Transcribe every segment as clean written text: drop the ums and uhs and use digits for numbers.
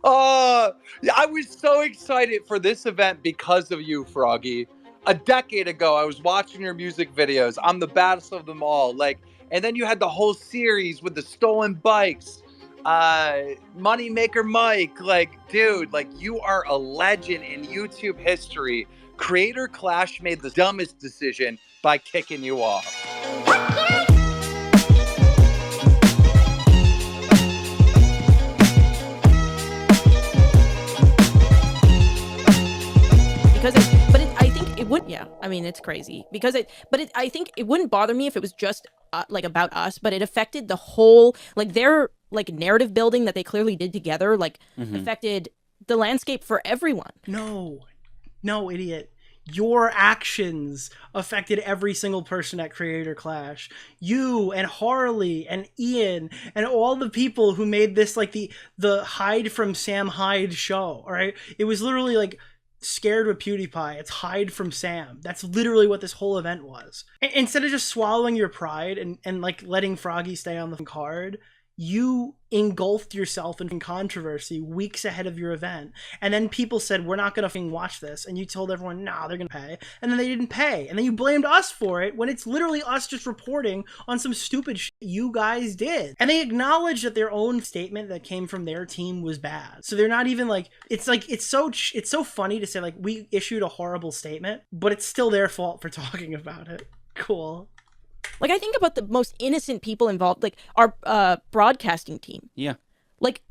Yeah, I was so excited for this event because of you, Froggy. A decade ago, I was watching your music videos. I'm the baddest of them all. Like, and then you had the whole series with the stolen bikes, Moneymaker Mike. Like, dude, like you are a legend in YouTube history. Creator Clash made the dumbest decision by kicking you off. I think it would. Yeah, I mean, it's crazy because I think it wouldn't bother me if it was just like about us, but it affected the whole, like their like narrative building that they clearly did together, like affected the landscape for everyone. No, idiot. Your actions affected every single person at Creator Clash. You and Harley and Ian and all the people who made this like the hide from Sam Hyde show, all right? It was literally like Scared with PewDiePie. It's hide from Sam. That's literally what this whole event was. Instead of just swallowing your pride and like letting Froggy stay on the card, you engulfed yourself in controversy weeks ahead of your event. And then people said, we're not going to watch this. And you told everyone, nah, they're going to pay. And then they didn't pay. And then you blamed us for it when it's literally us just reporting on some stupid shit you guys did. And they acknowledged that their own statement that came from their team was bad. So they're not even like, it's so funny to say like, we issued a horrible statement, but it's still their fault for talking about it. Cool. Like, I think about the most innocent people involved, like our broadcasting team. Yeah. Like,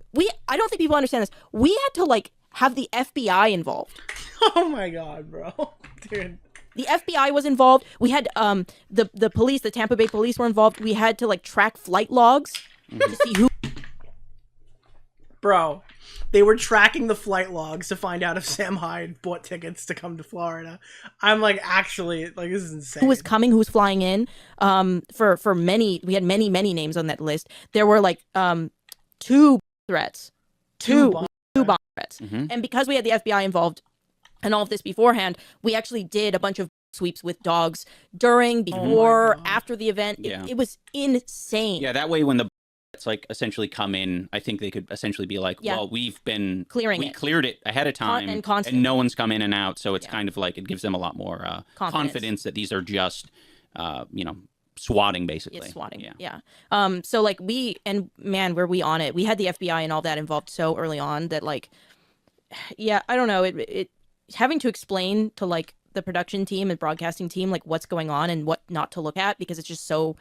I don't think people understand this. We had to, like, have the FBI involved. Oh my God, bro. Dude. The FBI was involved. We had the police, the Tampa Bay police were involved. We had to, like, track flight logs to see who... Bro, they were tracking the flight logs to find out if Sam Hyde bought tickets to come to Florida. I'm like, actually, like, this is insane. Who was coming, who was flying in. For many, we had many names on that list. There were like two threats. Two bomb threats. And because we had the FBI involved and all of this beforehand, we actually did a bunch of sweeps with dogs during, before, after the event. It was insane. Yeah, that way when the it's like essentially come in, I think they could essentially be like, well, we've been we cleared it ahead of time and no one's come in and out, so it's kind of like it gives them a lot more confidence that these are just swatting, basically. It's swatting. So like were we on it? We had the FBI and all that involved so early on that like I don't know, it having to explain to like the production team and broadcasting team like what's going on and what not to look at because it's just so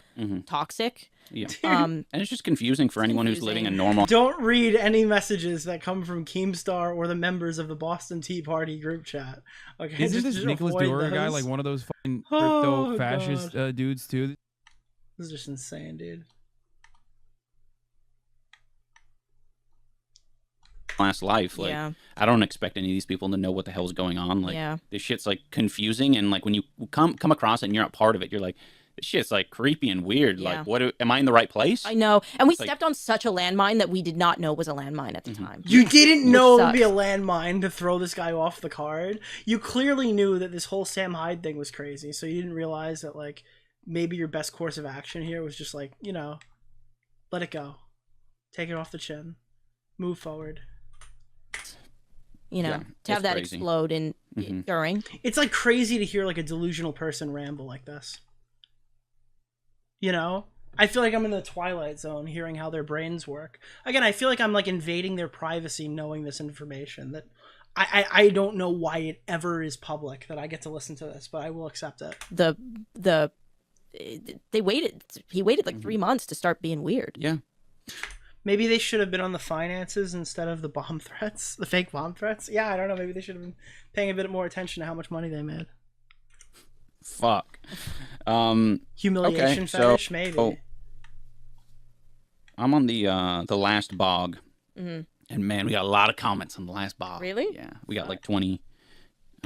toxic. Yeah. And it's just confusing for anyone who's living a normal... Don't read any messages that come from Keemstar or the members of the Boston Tea Party group chat. Okay, Isn't this Nicholas DeOrio guy like one of those fucking crypto fascist dudes too? This is just insane, dude. Last life, like I don't expect any of these people to know what the hell's going on. Like this shit's like confusing, and like when you come across it and you're not part of it, you're like, this shit's like creepy and weird. Like, am I in the right place? I know. And we stepped on such a landmine that we did not know was a landmine at the time. You didn't know it would be a landmine to throw this guy off the card. You clearly knew that this whole Sam Hyde thing was crazy, so you didn't realize that like maybe your best course of action here was just like, let it go. Take it off the chin. Move forward. To have that crazy. Explode in during. It's like crazy to hear like a delusional person ramble like this. I feel like I'm in the Twilight Zone hearing how their brains work. Again, I feel like I'm like invading their privacy knowing this information that I don't know why it ever is public that I get to listen to this, but I will accept it. He waited like 3 months to start being weird. Yeah. Maybe they should have been on the finances instead of the bomb threats, the fake bomb threats. Yeah, I don't know. Maybe they should have been paying a bit more attention to how much money they made. Fuck. Humiliation fetish, maybe. I'm on the last bog, and man, we got a lot of comments on the last bog. Really? Yeah, we got like 20.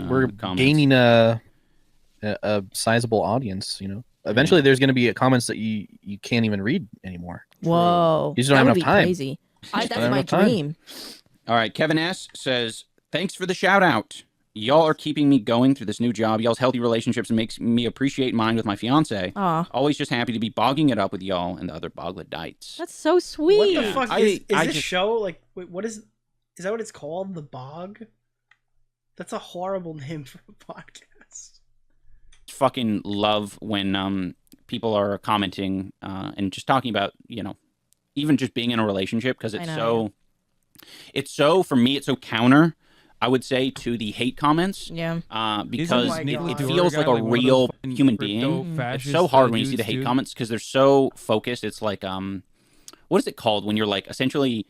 We're comments. Gaining a sizable audience. Eventually, there's going to be comments that you can't even read anymore. Whoa, you just don't have enough time. Crazy. That's my dream. All right, Kevin S says, "Thanks for the shout out. Y'all are keeping me going through this new job. Y'all's healthy relationships makes me appreciate mine with my fiance. Always just happy to be bogging it up with y'all and the other bogledites." That's so sweet. What the fuck is this show? Like, wait, what is... Is that what it's called? The Bog? That's a horrible name for a podcast. Fucking love when people are commenting and just talking about, even just being in a relationship, because it's so for me, it's so counter, I would say, to the hate comments. Yeah. Because it feels like a real human being. It's so hard when you see the hate comments because they're so focused. It's like, what is it called when you're like essentially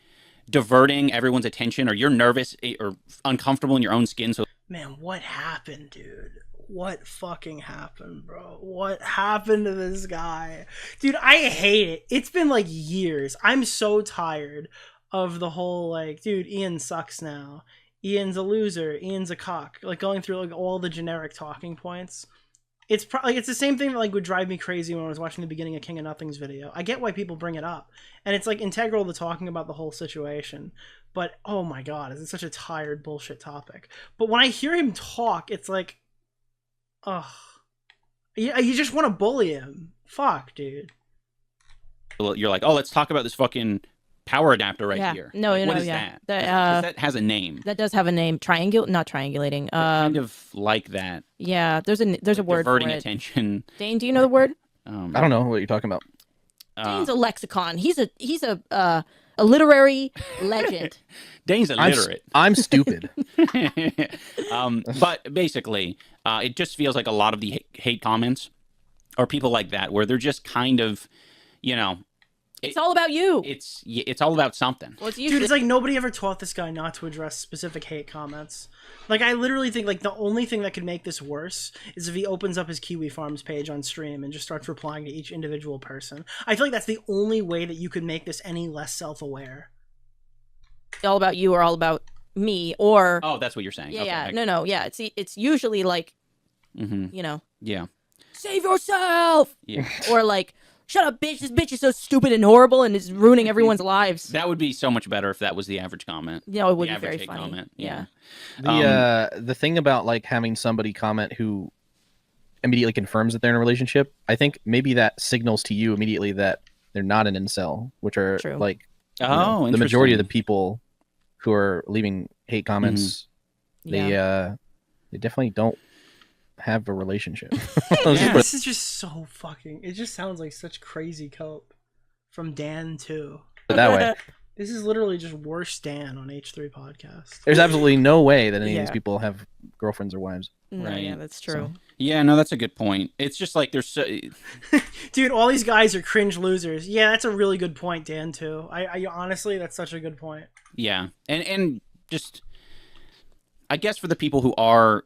diverting everyone's attention, or you're nervous or uncomfortable in your own skin? So, man, what happened, dude? What fucking happened, bro? What happened to this guy? Dude, I hate it. It's been like years. I'm so tired of the whole like, dude, Ian sucks now. Ian's a loser. Ian's a cock. Like going through like all the generic talking points. It's probably it's the same thing that like would drive me crazy when I was watching the beginning of King of Nothing's video. I get why people bring it up, and it's like integral to talking about the whole situation. But oh my god, it's such a tired bullshit topic. But when I hear him talk, it's like, ugh, you just want to bully him. Fuck, dude. You're like, oh, let's talk about this fucking power adapter here. No, like, what is that? That has a name. That does have a name. Not triangulating. Kind of like that. Yeah, there's a word for it. Diverting attention. Dane, do you know the word? I don't know what you're talking about. Dane's a lexicon. He's a literary legend. Dane's illiterate. I'm stupid. But basically, it just feels like a lot of the hate comments are people like that, where they're just kind of, it's all about you. It's all about something. Well, dude, it's like nobody ever taught this guy not to address specific hate comments. Like, I literally think like the only thing that could make this worse is if he opens up his Kiwi Farms page on stream and just starts replying to each individual person. I feel like that's the only way that you could make this any less self-aware. All about you or all about me, or that's what you're saying. Yeah, okay. No, yeah. It's usually like, yeah, save yourself. Yeah, or like, shut up, bitch. This bitch is so stupid and horrible and is ruining everyone's lives. That would be so much better if that was the average comment. Yeah, it would be very funny. Comment. Yeah. The thing about like having somebody comment who immediately confirms that they're in a relationship, I think maybe that signals to you immediately that they're not an incel, which are True. like the majority of the people who are leaving hate comments. They definitely don't have a relationship. This is just so fucking, it just sounds like such crazy cope from Dan too. That way. This is literally just worse Dan on H3 podcast. There's absolutely no way that any of these people have girlfriends or wives. Right. Yeah, that's true. So, yeah, no, that's a good point. It's just like there's so... Dude, all these guys are cringe losers. Yeah, that's a really good point, Dan, too. I honestly, that's such a good point. Yeah. And just, I guess for the people who are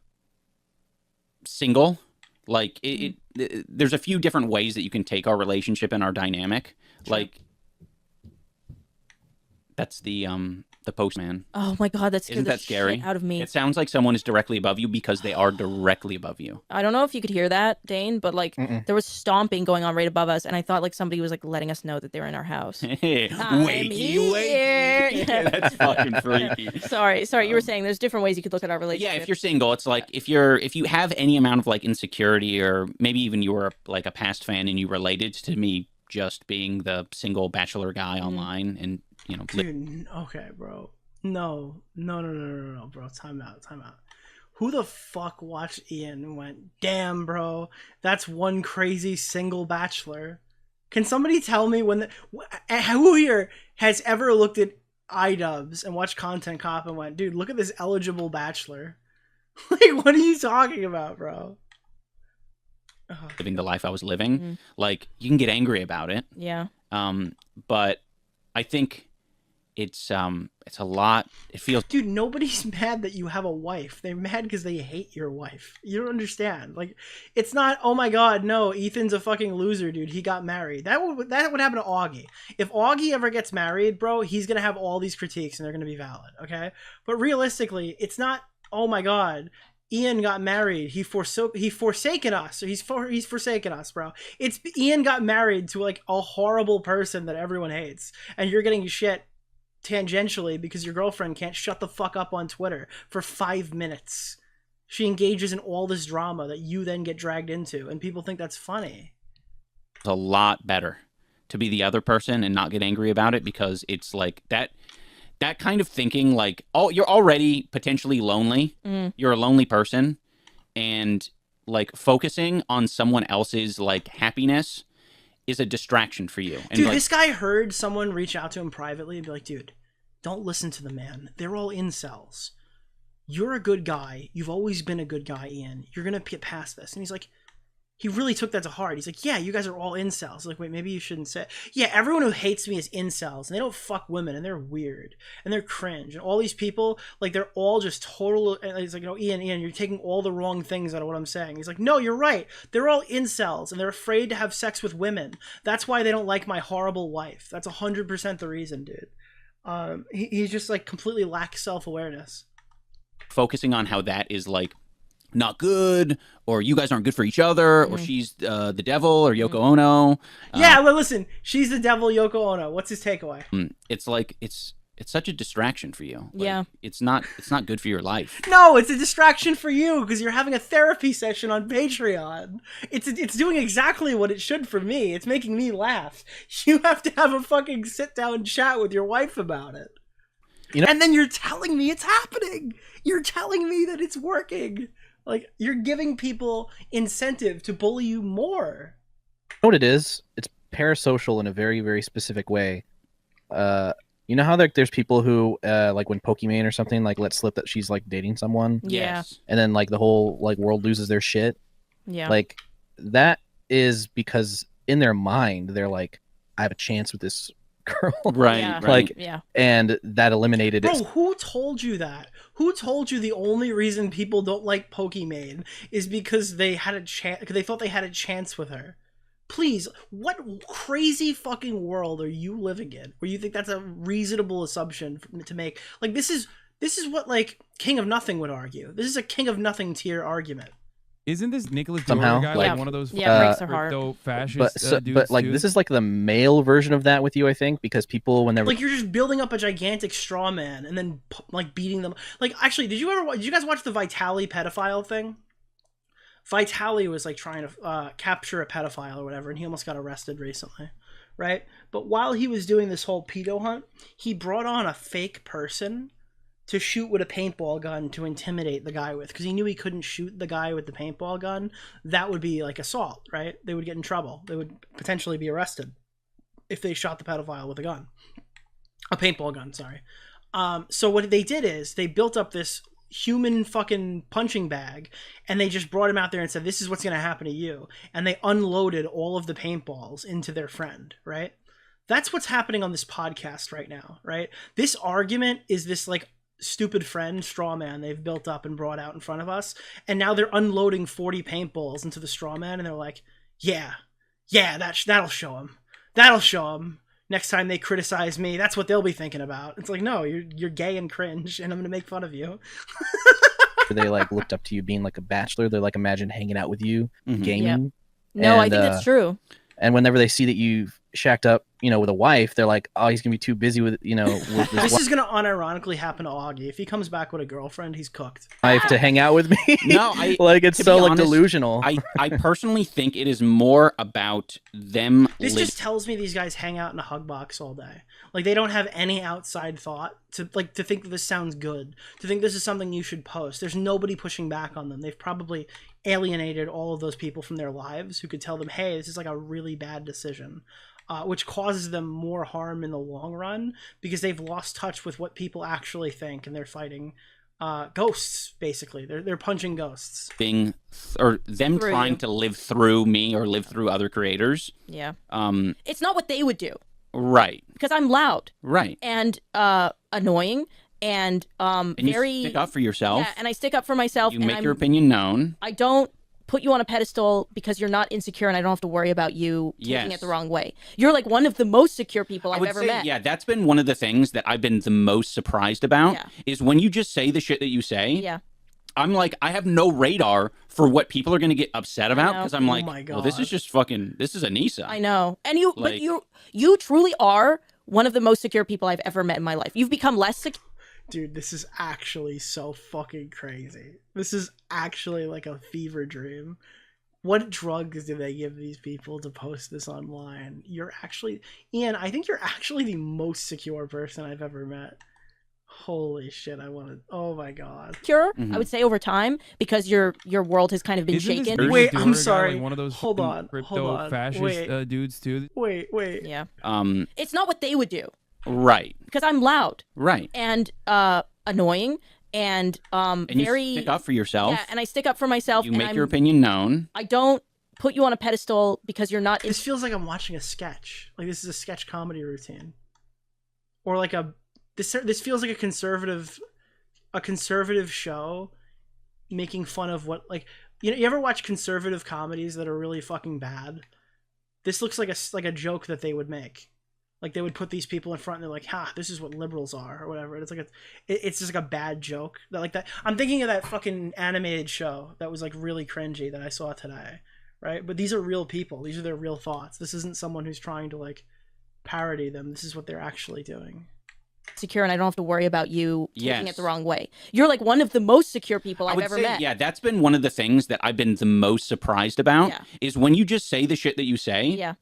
single, like there's a few different ways that you can take our relationship and our dynamic. Sure. Like, that's the postman. Oh my god, that scared the shit out of me. It sounds like someone is directly above you because they are directly above you. I don't know if you could hear that, Dane, but like there was stomping going on right above us, and I thought like somebody was like letting us know that they were in our house. Wakey, wakey. Yeah, that's fucking freaky. Sorry. You were saying there's different ways you could look at our relationship. Yeah, if you're single, it's like if you have any amount of like insecurity, or maybe even you were like a past fan and you related to me just being the single bachelor guy online, and dude, okay, bro. No, bro. Time out. Who the fuck watched Ian and went, damn, bro, that's one crazy single bachelor? Can somebody tell me who here has ever looked at iDubbbz and watched Content Cop and went, dude, look at this eligible bachelor? Like, what are you talking about, bro? Living the life I was living. Like, you can get angry about it. Yeah. But I think it's a lot. It feels, dude, nobody's mad that you have a wife. They're mad because they hate your wife. You don't understand. Like, it's not, oh my god, no, Ethan's a fucking loser, dude. He got married. That would happen to Augie. If Augie ever gets married, bro, he's gonna have all these critiques and they're gonna be valid, okay? But realistically, it's not, oh my god, Ian got married. He forsaken us. He's forsaken us, bro. It's Ian got married to like a horrible person that everyone hates, and you're getting shit tangentially because your girlfriend can't shut the fuck up on Twitter for 5 minutes. She engages in all this drama that you then get dragged into, and people think that's funny. It's a lot better to be the other person and not get angry about it, because it's like that kind of thinking, like, you're already potentially lonely. You're a lonely person, and like focusing on someone else's like happiness is a distraction for you. And dude, like, this guy heard someone reach out to him privately and be like, dude, don't listen to the man. They're all incels. You're a good guy. You've always been a good guy, Ian. You're going to get past this. And he's like, he really took that to heart. He's like, yeah, you guys are all incels. Like, wait, maybe you shouldn't say it. Yeah, everyone who hates me is incels, and they don't fuck women, and they're weird, and they're cringe. And all these people, like, they're all just total. And he's like, Ian, you're taking all the wrong things out of what I'm saying. He's like, no, you're right. They're all incels, and they're afraid to have sex with women. That's why they don't like my horrible wife. That's 100% the reason, dude. He's just, like, completely lacks self-awareness. Focusing on how that is, like, not good, or you guys aren't good for each other, or she's the devil, or Yoko Ono. Yeah, well, listen, she's the devil, Yoko Ono. What's his takeaway? It's like it's such a distraction for you. Like, yeah, it's not good for your life. No, it's a distraction for you because you're having a therapy session on Patreon. It's doing exactly what it should for me. It's making me laugh. You have to have a fucking sit down chat with your wife about it. You know, and then you're telling me it's happening. You're telling me that it's working. Like, you're giving people incentive to bully you more. You know what it is? It's parasocial in a very, very specific way. You know how there's people who, like when Pokimane or something, like let slip that she's like dating someone? Yeah. And then like the whole like world loses their shit? Yeah. Like, that is because in their mind, they're like, I have a chance with this girl. Right. Yeah. Like, yeah. And that eliminated it. Bro, who told you that? Who told you the only reason people don't like Pokimane is because they had a chance, because they thought they had a chance with her? Please, what crazy fucking world are you living in where you think that's a reasonable assumption to make? Like, this is what, like, King of Nothing would argue. This is a King of Nothing tier argument. Isn't this Nicholas Somehow, DeOrio guy like, one of those breaks their heart. fascist dudes but like too? this is like the male version of that with you, I think, because people when they're like, you're just building up a gigantic straw man and then like beating them. Like, actually, did you guys watch the Vitali pedophile thing? Vitali was like trying to capture a pedophile or whatever, and he almost got arrested recently, right? But while he was doing this whole pedo hunt, he brought on a fake person to shoot with a paintball gun to intimidate the guy with, because he knew he couldn't shoot the guy with the paintball gun. That would be like assault, right? They would get in trouble. They would potentially be arrested if they shot the pedophile with a paintball gun, sorry. So what they did is they built up this human fucking punching bag, and they just brought him out there and said, this is what's going to happen to you. And they unloaded all of the paintballs into their friend, right? That's what's happening on this podcast right now, right? This argument is this like stupid friend straw man they've built up and brought out in front of us, and now they're unloading 40 paintballs into the straw man, and they're like, yeah, that'll show them next time they criticize me. That's what they'll be thinking about. It's like, no, you're gay and cringe, and I'm gonna make fun of you. They like looked up to you being like a bachelor. They're like, imagine hanging out with you, gaming. Yep. No, I think that's true. And whenever they see that you've shacked up, with a wife, they're like, oh, he's gonna be too busy with, with this is gonna unironically happen to Augie. If he comes back with a girlfriend, he's cooked. Wife to hang out with me. No, like, it's so honest, like delusional. I personally think it is more about them. This just tells me these guys hang out in a hug box all day. Like, they don't have any outside thought to think that this sounds good, to think this is something you should post. There's nobody pushing back on them. They've probably alienated all of those people from their lives who could tell them, hey, this is like a really bad decision. Which causes them more harm in the long run because they've lost touch with what people actually think, and they're fighting ghosts, basically. They're punching ghosts. Or them trying to live through me or live through other creators. Yeah. It's not what they would do. Right. Because I'm loud. Right. And annoying. And very... you stick up for yourself. Yeah, and I stick up for myself. You make your opinion known. I don't put you on a pedestal because you're not insecure, and I don't have to worry about you taking it the wrong way. You're like one of the most secure people I've ever met. Yeah, that's been one of the things that I've been the most surprised about, is when you just say the shit that you say. Yeah. I'm like, I have no radar for what people are going to get upset about, because I'm like, well, this is just this is Anisa. I know. And but you truly are one of the most secure people I've ever met in my life. You've become less secure. Dude, this is actually so fucking crazy. This is actually like a fever dream. What drugs do they give these people to post this online? Ian, I think you're actually the most secure person I've ever met. Holy shit! I want to. Oh my god. Cure. I would say over time because your world has kind of been shaken. Wait, I'm sorry. Like one of those hold on. fascist dudes too. Wait. Yeah. It's not what they would do. Right. Because I'm loud. Right. And annoying and very. You stick up for yourself. Yeah, and I stick up for myself. You make your opinion known. I don't put you on a pedestal because you're not. This feels like I'm watching a sketch. Like this is a sketch comedy routine, or like this feels like a conservative show making fun of what, like, you ever watch conservative comedies that are really fucking bad? This looks like a joke that they would make. Like they would put these people in front and they're like, "Ha, this is what liberals are," or whatever. And it's like it's just like a bad joke that. I'm thinking of that fucking animated show that was like really cringy that I saw today, right? But these are real people. These are their real thoughts. This isn't someone who's trying to like parody them. This is what they're actually doing. Secure, and I don't have to worry about you taking it the wrong way. You're like one of the most secure people I've ever met. Yeah, that's been one of the things that I've been the most surprised about is when you just say the shit that you say. Yeah.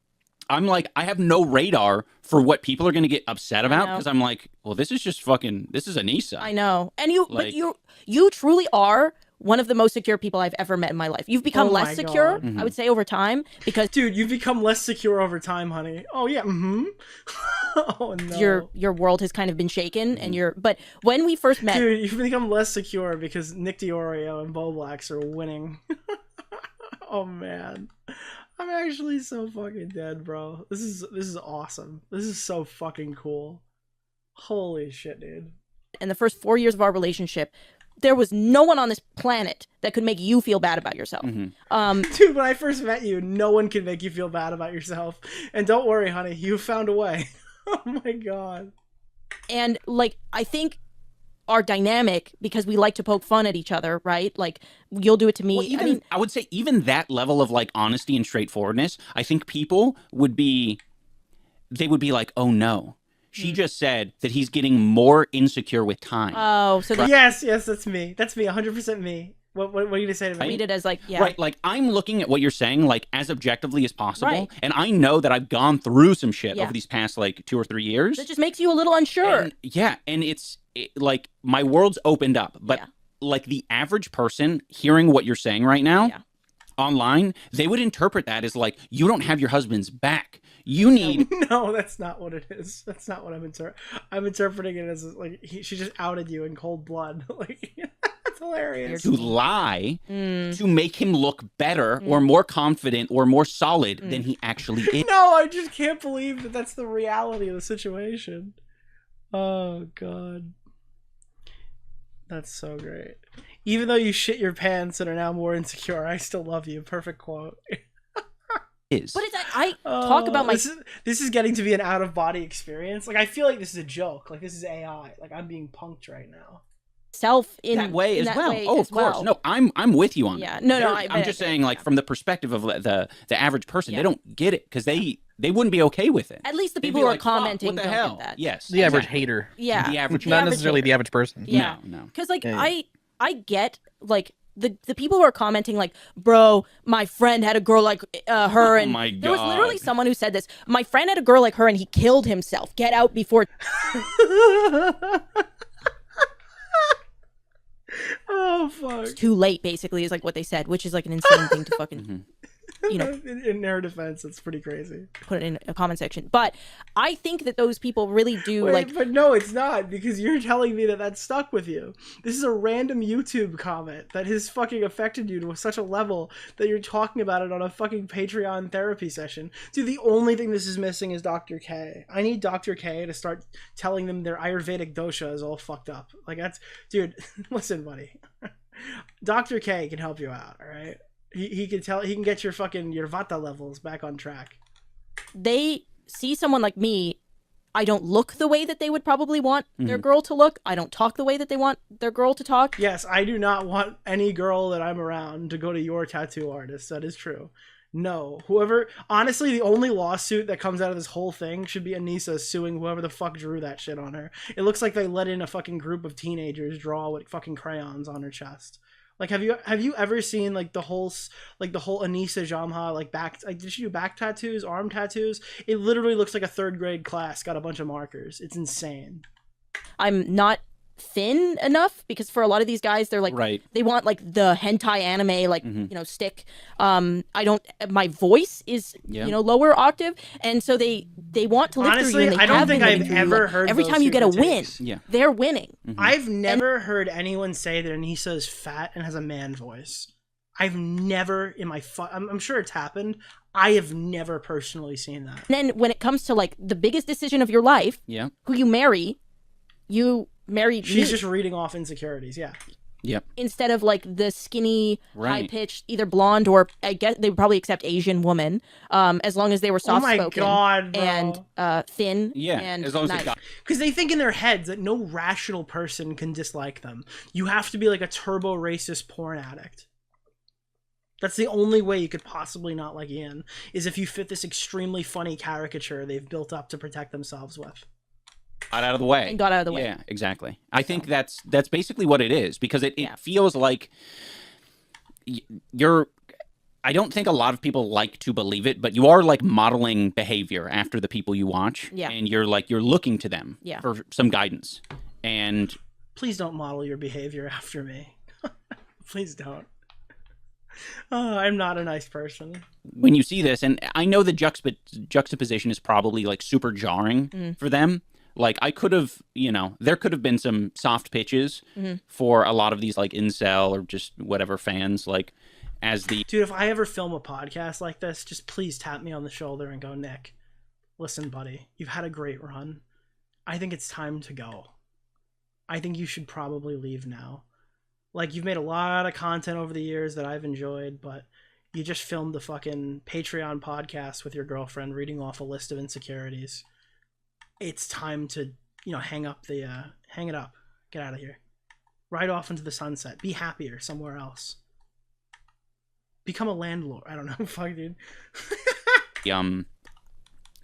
I'm like, I have no radar for what people are going to get upset about because I'm like, well, this is just fucking, this is Anisa. I know. And but you truly are one of the most secure people I've ever met in my life. You've become less secure, I would say, over time because... Dude, you've become less secure over time, honey. Oh, yeah. Oh, no. Your world has kind of been shaken and but when we first met... Dude, you've become less secure because Nick DeOrio and Bo Blacks are winning. Oh, man. I'm actually so fucking dead, bro. This is awesome. This is so fucking cool. Holy shit, dude. In the first 4 years of our relationship, there was no one on this planet that could make you feel bad about yourself. Dude, when I first met you, no one could make you feel bad about yourself. And don't worry, honey, you found a way. Oh my god. And like, I think our dynamic, because we like to poke fun at each other, right? Like, you'll do it to me. Well, I would say even that level of like honesty and straightforwardness, I think people would be like, oh no. She just said that he's getting more insecure with time. Oh, so yes, that's me. That's me, 100% me. What are you going to say to me? I read it as like, yeah. Right, like I'm looking at what you're saying like as objectively as possible. Right. And I know that I've gone through some shit over these past like 2 or 3 years. That just makes you a little unsure. And it's like my world's opened up. But like the average person hearing what you're saying right now online, they would interpret that as like, you don't have your husband's back. You need... No, that's not what it is. That's not what I'm interpreting it as like she just outed you in cold blood. Like, that's hilarious. To lie to make him look better or more confident or more solid than he actually is. No, I just can't believe that that's the reality of the situation. Oh, God. That's so great. Even though you shit your pants and are now more insecure, I still love you. Perfect quote. But it's I talk about my... This is getting to be an out-of-body experience. Like, I feel like this is a joke. Like, this is AI. Like, I'm being punked right now. Self in that way in as that well. Way Oh, of course. well. No, I'm with you on that. No, I'm just saying, like, from the perspective of the average person, they don't get it because they wouldn't be okay with it. At least the people who are commenting what the don't hell? get that. Yes. The average hater. Yeah. The average Not necessarily the average person. Yeah. No. Because, like, I get, like, the people who are commenting like, bro, my friend had a girl like her, and my God. There was literally someone who said this. My friend had a girl like her, and he killed himself. Get out before. Oh fuck! It's too late. Basically, is like what they said, which is like an insane thing to fucking. You know, in their defense, it's pretty crazy. Put it in a comment section, but I think that those people really do like. But no, it's not, because you're telling me that stuck with you. This is a random YouTube comment that has fucking affected you to such a level that you're talking about it on a fucking Patreon therapy session. Dude, the only thing this is missing is Dr. K. I need Dr. K to start telling them their Ayurvedic dosha is all fucked up. Like, that's, dude. Listen, buddy. Dr. K can help you out. All right. He can get your Vata levels back on track. They see someone like me. I don't look the way that they would probably want their girl to look. I don't talk the way that they want their girl to talk. Yes, I do not want any girl that I'm around to go to your tattoo artist. That is true. No. Honestly, the only lawsuit that comes out of this whole thing should be Anisa suing whoever the fuck drew that shit on her. It looks like they let in a fucking group of teenagers draw with fucking crayons on her chest. Like, have you ever seen like the whole Anisa Jamha like back? Like, did she do back tattoos, arm tattoos? It literally looks like a 3rd grade class got a bunch of markers. It's insane. I'm not thin enough, because for a lot of these guys, they're like, they want like the hentai anime, like, you know, stick. My voice is, you know, lower octave. And so they want to live through you. And I don't think I've ever heard every time you get a win, they're winning. I've never heard anyone say that Anisa is fat and has a man voice. I've never in my I'm sure it's happened. I have never personally seen that. And then when it comes to like the biggest decision of your life, who you marry She's me. just reading off insecurities, Yep. Instead of like the skinny, high-pitched, either blonde or I guess they would probably accept Asian woman, as long as they were soft-spoken. Oh my God, bro. And thin. Yeah, and as long as nice. Because they think in their heads that no rational person can dislike them. You have to be like a turbo-racist porn addict. That's the only way you could possibly not like Ian, is if you fit this extremely funny caricature they've built up to protect themselves with. Got out of the way. And got out of the way. Yeah, exactly. I think that's basically what it is, because it feels like you're... I don't think a lot of people like to believe it, but you are like modeling behavior after the people you watch. Yeah. And you're looking to them for some guidance. And please don't model your behavior after me. Please don't. Oh, I'm not a nice person. When you see this, and I know the juxtaposition is probably like super jarring for them. Like I could have, you know, there could have been some soft pitches for a lot of these like incel or just whatever fans, like as the... Dude, if I ever film a podcast like this, just please tap me on the shoulder and go, Nick, listen, buddy, you've had a great run. I think it's time to go. I think you should probably leave now. Like, you've made a lot of content over the years that I've enjoyed, but you just filmed the fucking Patreon podcast with your girlfriend reading off a list of insecurities. It's time to, you know, hang it up. Get out of here. Ride off into the sunset. Be happier somewhere else. Become a landlord. I don't know. Fuck, dude.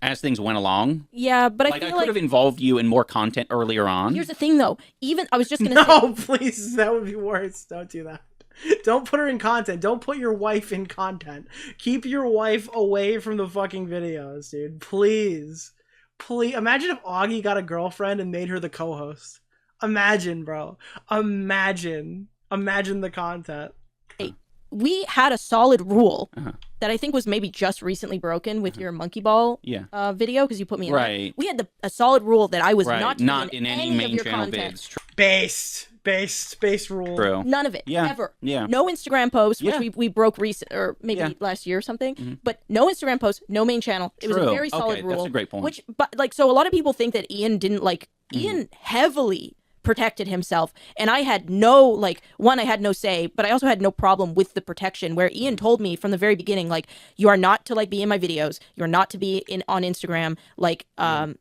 As things went along. Yeah, but I could have involved you in more content earlier on. Here's the thing, though. Even I was just gonna say... No, please, that would be worse. Don't do that. Don't put her in content. Don't put your wife in content. Keep your wife away from the fucking videos, dude. Please. Please. Imagine if Augie got a girlfriend and made her the co-host. Imagine, bro. Imagine the content. Hey, we had a solid rule that I think was maybe just recently broken with your monkey ball video, because you put me in that. We had a solid rule that I was not in any main channel vids. Based rule. True. None of it. Ever. No Instagram posts, which we broke maybe last year or something. But no Instagram posts, no main channel. It was a very solid rule. That's a great point. So a lot of people think that Ian didn't like Ian heavily protected himself, and I had I had no say, but I also had no problem with the protection, where Ian told me from the very beginning, like, you are not to like be in my videos, you're not to be on Instagram, like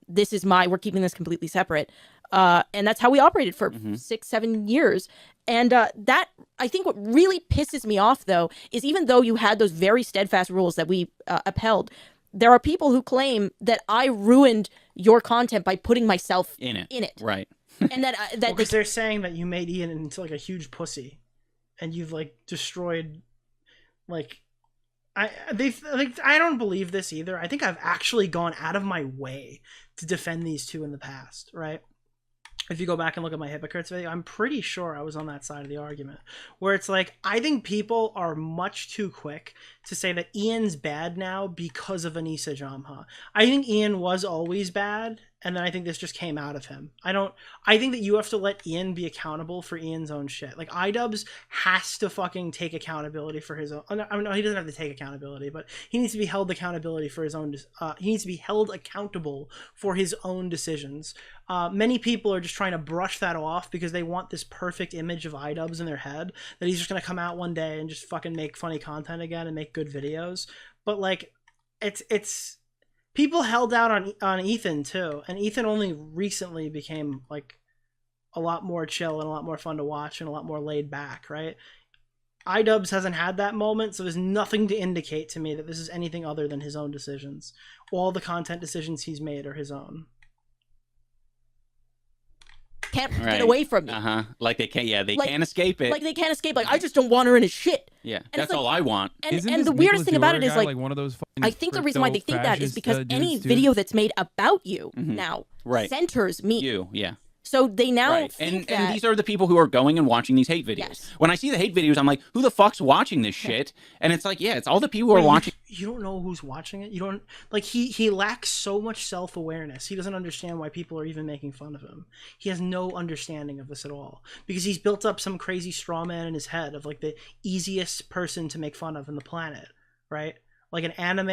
this is we're keeping this completely separate, and that's how we operated for 6-7 years. And that, I think what really pisses me off, though, is even though you had those very steadfast rules that we upheld, there are people who claim that I ruined your content by putting myself in it. Right. And that because they're saying that you made Ian into like a huge pussy, and you've like destroyed, like, I don't believe this either. I think I've actually gone out of my way to defend these two in the past, right? If you go back and look at my hypocrites video, I'm pretty sure I was on that side of the argument, where it's like, I think people are much too quick to say that Ian's bad now because of Anisa Jamha. I think Ian was always bad, and then I think this just came out of him. I think that you have to let Ian be accountable for Ian's own shit. Like, iDubbbz has to fucking take accountability for his own... I mean, he doesn't have to take accountability, but he needs to be held accountability for his own... he needs to be held accountable for his own decisions. Many people are just trying to brush that off because they want this perfect image of iDubbbz in their head, that he's just going to come out one day and just fucking make funny content again and make good videos. But, like, it's people held out on Ethan too, and Ethan only recently became like a lot more chill and a lot more fun to watch and a lot more laid back, right? iDubbbz hasn't had that moment, so there's nothing to indicate to me that this is anything other than his own decisions. All the content decisions he's made are his own. Can't get away from me. Like they can't. They can't escape it. Like they can't escape. Like, I just don't want her in his shit. Yeah, and that's all I want. And the weirdest thing about it is, like one of those I think the reason why they think that is because any video that's made about you now centers me. So they now right. think and these are the people who are going and watching these hate videos. Yes. When I see the hate videos, I'm like, who the fuck's watching this shit? And it's like, yeah, it's all the people who are watching. You don't know who's watching it. You don't like he lacks so much self-awareness. He doesn't understand why people are even making fun of him. He has no understanding of this at all because he's built up some crazy straw man in his head of like the easiest person to make fun of in the planet, right? Like an anime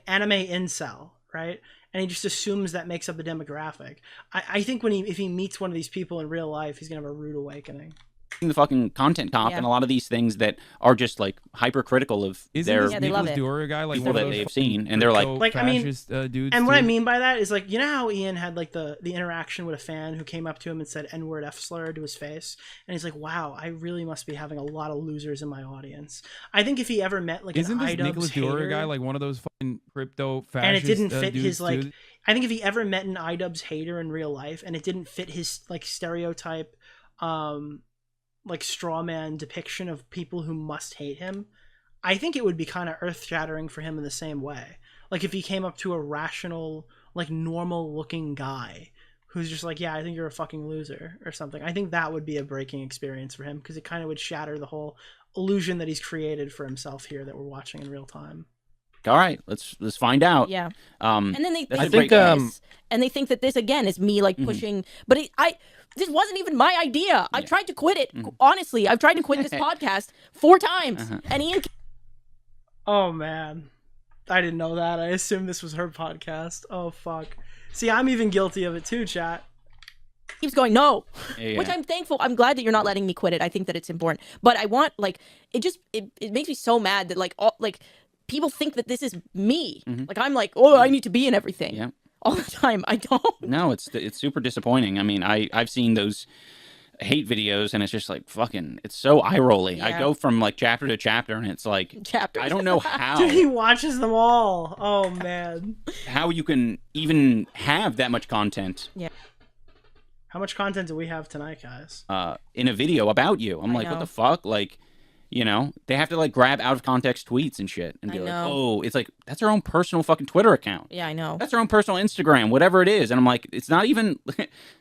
incel, right? And he just assumes that makes up the demographic. I think if he meets one of these people in real life, he's gonna have a rude awakening. The fucking content cop and a lot of these things that are just like hypercritical of their Nicholas DeOrio guy, like people that they've seen, and they're like I mean, dudes and what I mean by that is like, you know how Ian had like the interaction with a fan who came up to him and said N-word F slur to his face, and he's like, wow, I really must be having a lot of losers in my audience. I think if he ever met like isn't an this iDubbbz Nicholas DeOrio hater, guy like one of those fucking crypto fascist and it didn't fit dudes his like too? I think if he ever met an iDubbbz hater in real life and it didn't fit his like stereotype like straw man depiction of people who must hate him, I think it would be kind of earth-shattering for him in the same way. Like if he came up to a rational, like normal-looking guy who's just like, yeah, I think you're a fucking loser or something. I think that would be a breaking experience for him because it kind of would shatter the whole illusion that he's created for himself here that we're watching in real time. All right, let's find out. Yeah. And then they I think think this, and they think that this again is me like pushing, but this wasn't even my idea. I tried to quit it. Honestly, I've tried to quit this podcast 4 times, and Ian. Oh man, I didn't know that. I assumed this was her podcast. Oh fuck. See, I'm even guilty of it too, chat. Keeps going no, yeah. which I'm thankful. I'm glad that you're not letting me quit it. I think that it's important, but I want like it makes me so mad that like people think that this is me. Like I'm like, oh, I need to be in everything. Yeah. All the time. I don't. No, it's super disappointing. I mean, I've seen those hate videos and it's just like fucking, it's so eye rolly. Yeah. I go from like chapter to chapter and it's like Chapters. I don't know how. Dude, he watches them all. Oh man. How you can even have that much content. Yeah. How much content do we have tonight, guys? In a video about you. I'm like, what the fuck? Like, you know, they have to like grab out of context tweets and shit and be like, oh, it's like, that's her own personal fucking Twitter account. Yeah, I know. That's her own personal Instagram, whatever it is. And I'm like, it's not even.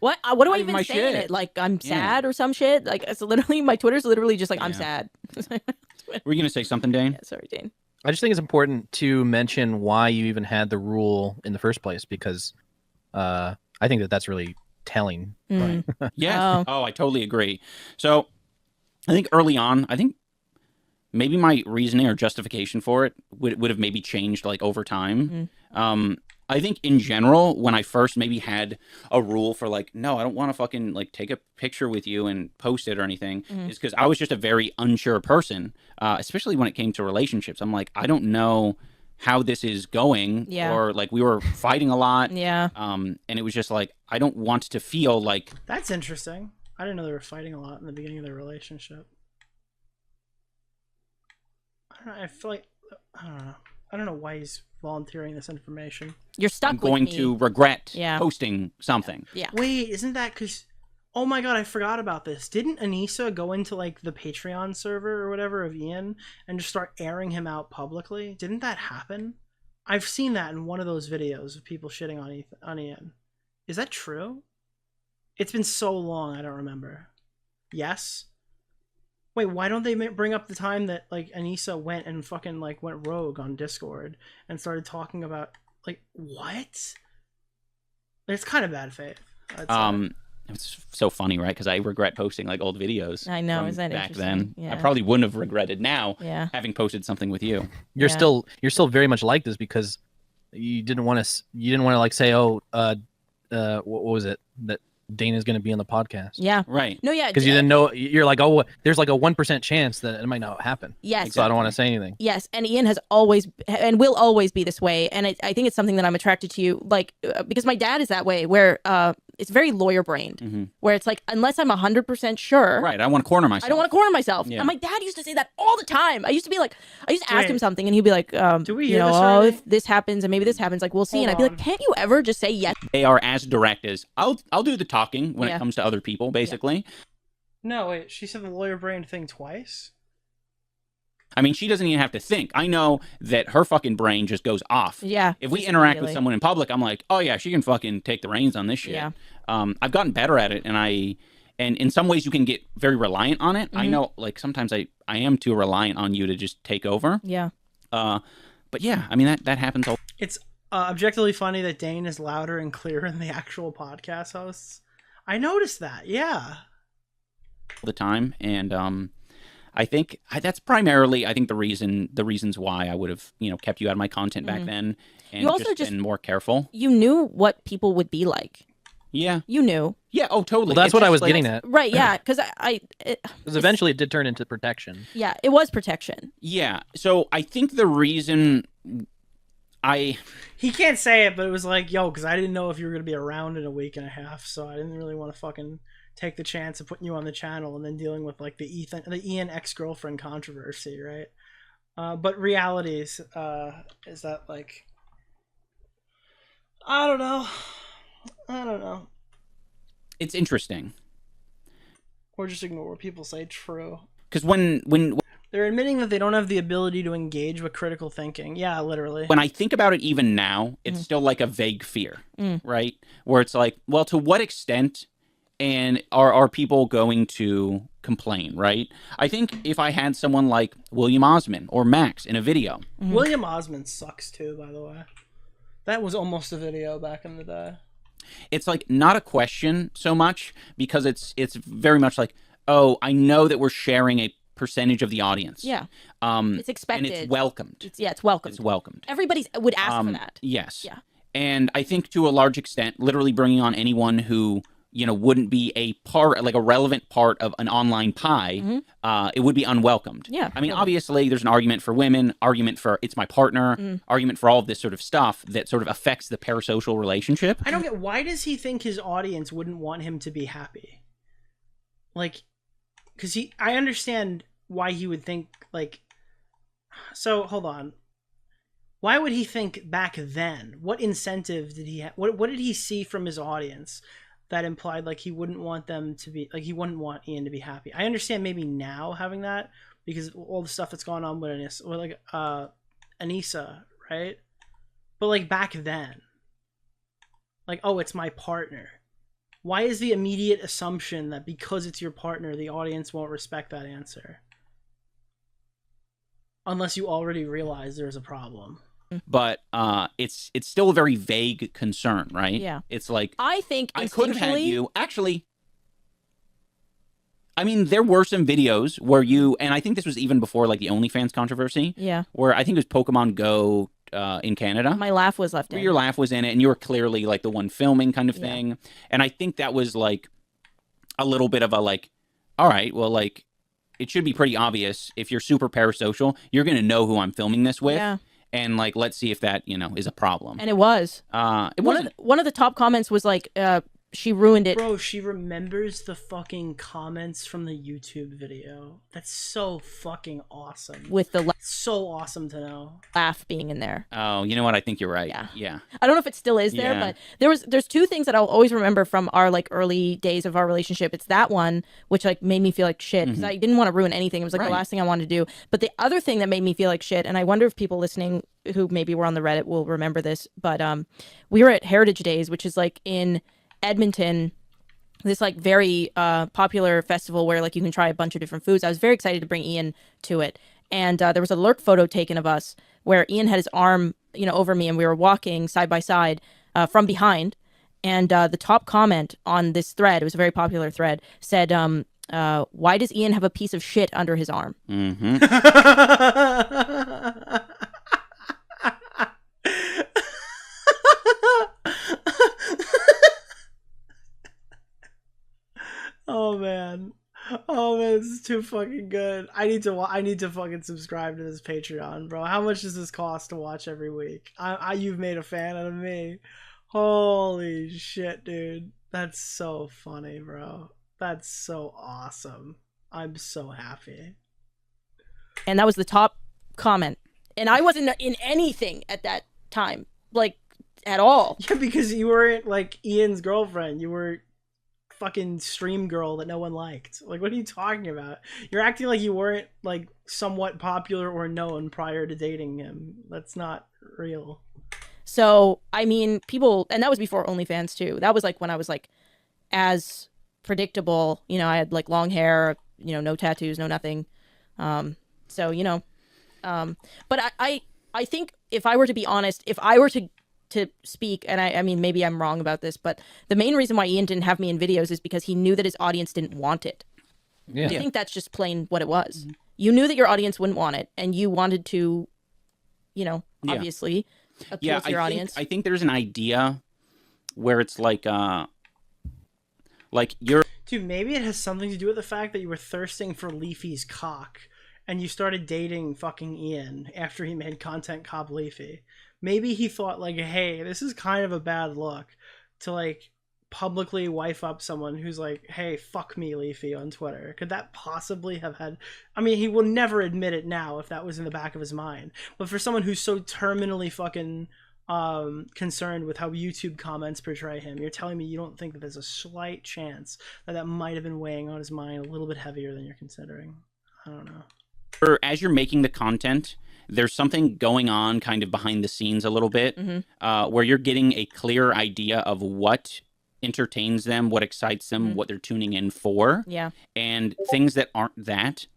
What do I even say in it? Like, I'm sad or some shit? Like, it's literally, my Twitter's literally just like, I'm sad. Were you going to say something, Dane? Yeah, sorry, Dane. I just think it's important to mention why you even had the rule in the first place, because I think that's really telling. Right. Yeah. Oh, I totally agree. So I think early on, maybe my reasoning or justification for it would have maybe changed like over time. I think in general, when I first maybe had a rule for like, no, I don't want to fucking like take a picture with you and post it or anything, is because I was just a very unsure person, especially when it came to relationships. I'm like, I don't know how this is going, or like we were fighting a lot. And it was just like, I don't want to feel like. That's interesting. I didn't know they were fighting a lot in the beginning of their relationship. I feel like I don't know why he's volunteering this information. You're stuck. I'm going with me. to regret posting something. Yeah. Wait, isn't that because? Oh my god, I forgot about this. Didn't Anisa go into like the Patreon server or whatever of Ian and just start airing him out publicly? Didn't that happen? I've seen that in one of those videos of people shitting on Ian. Is that true? It's been so long, I don't remember. Yes. Wait, why don't they bring up the time that like Anisa went and fucking like went rogue on Discord and started talking about like what? It's kind of bad faith. It's so funny, right? Because I regret posting like old videos. I know, is that back interesting? then? I probably wouldn't have regretted now. Having posted something with you. You're still very much like this because you didn't want to like say, oh, what was it that Dana's going to be on the podcast? Yeah. Right. No, yeah. Because you didn't know, you're like, oh, there's like a 1% chance that it might not happen. Yes. So I don't want to say anything. Yes. And Ian has always and will always be this way. And I think it's something that I'm attracted to you, like, because my dad is that way, where it's very lawyer brained, where it's like, unless I'm 100% sure. Right. I don't want to corner myself. I don't want to corner myself. Yeah. And my dad used to say that all the time. I used to ask him something and he'd be like, do we hear this already? if this happens and maybe this happens, like, we'll see. And I'd be like, can't you ever just say yes? They are as direct as I'll do the talking when it comes to other people, basically. No, wait, she said the lawyer brain thing twice? I mean, she doesn't even have to think. I know that her fucking brain just goes off. Yeah. If we interact with someone in public, I'm like, oh yeah, she can fucking take the reins on this shit. Yeah. I've gotten better at it, and in some ways you can get very reliant on it. I know, like, sometimes I am too reliant on you to just take over. Yeah. But yeah, I mean, that happens all. It's objectively funny that Dane is louder and clearer than the actual podcast hosts. I noticed that. Yeah. The time, and I think that's primarily the reasons why I would have kept you out of my content back then, and you also just been more careful. You knew what people would be like. Yeah, you knew. Yeah, oh totally. Well, that's what I was getting at. Right? Yeah, because because eventually it did turn into protection. Yeah, it was protection. Yeah, so I think the reason he can't say it, but it was like, yo, because I didn't know if you were gonna be around in a week and a half, so I didn't really want to fucking take the chance of putting you on the channel and then dealing with like the Ian ex-girlfriend controversy, right? But realities is that, like, I don't know. It's interesting. Or just ignore what people say. True. Because when they're admitting that they don't have the ability to engage with critical thinking. Yeah, literally. When I think about it even now, it's still like a vague fear, right? Where it's like, well, to what extent and are people going to complain, right? I think if I had someone like William Osman or Max in a video. William Osman sucks too, by the way. That was almost a video back in the day. It's like not a question so much, because it's very much like, oh, I know that we're sharing a percentage of the audience. Yeah. It's expected. And it's welcomed. It's welcomed. It's welcomed. Everybody would ask for that. Yes. Yeah. And I think to a large extent, literally bringing on anyone who wouldn't be a part, like a relevant part of an online pie, it would be unwelcomed. Yeah. I mean, obviously, there's an argument for women, argument for it's my partner, argument for all of this sort of stuff that sort of affects the parasocial relationship. I don't get, why does he think his audience wouldn't want him to be happy? Like, because I understand why he would think, like, so hold on. Why would he think back then? What incentive did he have? What did he see from his audience that implied like he wouldn't want them to be, like, he wouldn't want Ian to be happy? I understand maybe now having that because all the stuff that's gone on with Anisa, or like Anisa, right? But like back then, like, oh, it's my partner. Why is the immediate assumption that because it's your partner, the audience won't respect that answer? Unless you already realize there's a problem. But it's still a very vague concern, right? Yeah. It's like, I think I could have had you actually. I mean, there were some videos where you, and I think this was even before like the OnlyFans controversy. Yeah. Where I think it was Pokemon Go in Canada. My laugh was left in. Your laugh was in it, and you were clearly like the one filming kind of thing. Yeah. And I think that was like a little bit of a like, all right, well, like it should be pretty obvious if you're super parasocial, you're gonna know who I'm filming this with. Yeah. And like, let's see if that is a problem. And it was. One of the top comments was like, she ruined it. Bro, she remembers the fucking comments from the YouTube video. That's so fucking awesome. With the so awesome to know. Laugh being in there. Oh, you know what? I think you're right. Yeah. I don't know if it still is there, but there's two things that I'll always remember from our like early days of our relationship. It's that one, which like made me feel like shit because I didn't want to ruin anything. It was like the last thing I wanted to do. But the other thing that made me feel like shit, and I wonder if people listening who maybe were on the Reddit will remember this, but we were at Heritage Days, which is like in Edmonton, this like very popular festival where like you can try a bunch of different foods. I was very excited to bring Ian to it, and there was a lurk photo taken of us where Ian had his arm over me, and we were walking side by side from behind, and the top comment on this thread, it was a very popular thread, said why does Ian have a piece of shit under his arm? Oh man, this is too fucking good. I need to fucking subscribe to this Patreon, bro. How much does this cost to watch every week? You've made a fan out of me. Holy shit, dude. That's so funny, bro. That's so awesome. I'm so happy. And that was the top comment. And I wasn't in anything at that time, like at all. Yeah, because you weren't like Ian's girlfriend. You were fucking stream girl that no one liked. Like, what are you talking about? You're acting like you weren't like somewhat popular or known prior to dating him. That's not real. So, I mean, people, and that was before OnlyFans too. That was like when I was like as predictable, you know, I had like long hair, you know, no tattoos, no nothing. So, you know, but I think if I were to be honest, if I were to speak, and I mean, maybe I'm wrong about this, but the main reason why Ian didn't have me in videos is because he knew that his audience didn't want it. Yeah. I think that's just plain what it was. Mm-hmm. You knew that your audience wouldn't want it, and you wanted to, you know, obviously appeal to your audience. I think there's an idea where it's like you're... Dude, maybe it has something to do with the fact that you were thirsting for Leafy's cock, and you started dating fucking Ian after he made content Cop Leafy. Maybe he thought like, hey, this is kind of a bad look to like publicly wife up someone who's like, hey, fuck me, Leafy, on Twitter. Could that possibly have had... I mean, he will never admit it now if that was in the back of his mind. But for someone who's so terminally fucking concerned with how YouTube comments portray him, you're telling me you don't think that there's a slight chance that that might have been weighing on his mind a little bit heavier than you're considering? I don't know. As you're making the content, there's something going on kind of behind the scenes a little bit, where you're getting a clear idea of what entertains them, what excites them, what they're tuning in for. Yeah. And things that aren't that,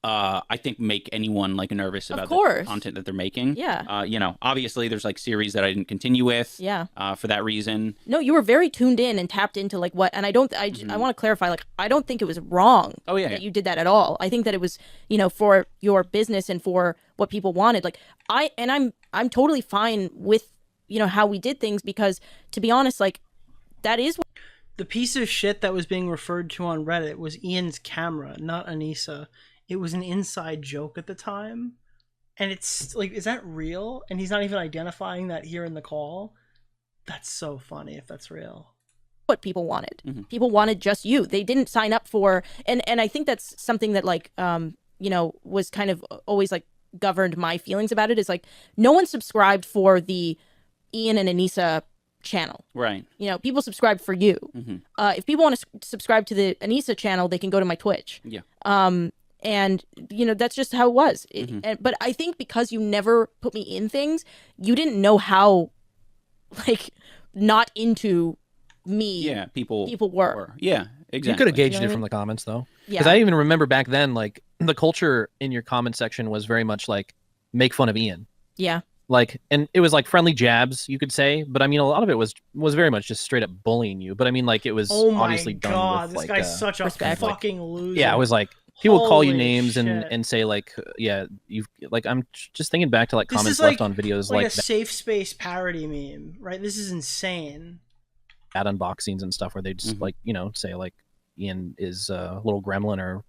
I think make anyone like nervous about the content that they're making. Yeah. You know, obviously there's like series that I didn't continue with. Yeah. For that reason. No, you were very tuned in and tapped into like what, and I want to clarify, like, I don't think it was wrong that you did that at all. I think that it was, you know, for your business and for what people wanted. Like I'm totally fine with, you know, how we did things, because to be honest, like, that is what... The piece of shit that was being referred to on Reddit was Ian's camera, not Anisa. It was an inside joke at the time. And it's like, is that real? And he's not even identifying that here in the call. That's so funny if that's real. What people wanted. People wanted just you. They didn't sign up for... And I think that's something that, like, you know, was kind of always, like, governed my feelings about it, is, like, no one subscribed for the Ian and Anisa channel. Right. You know, people subscribe for you. If people want to subscribe to the Anisa channel, they can go to my Twitch. Yeah. And, you know, that's just how it was. But I think because you never put me in things, you didn't know how, like, not into me people were. Yeah, exactly. You could have gauged it from the comments, though. Yeah. Because I even remember back then, like, the culture in your comment section was very much, like, make fun of Ian. Yeah. Like, and it was like friendly jabs, you could say, but I mean, a lot of it was very much just straight up bullying you. But I mean, like, it was obviously done with, this like, guy's such a fucking loser. Yeah, it was like people would call you names and say like, yeah, you've like, I'm just thinking back to like this comments like, left on videos like like a safe space parody meme, right? This is insane. Bad unboxings and stuff where they just like, you know, say like Ian is a little gremlin or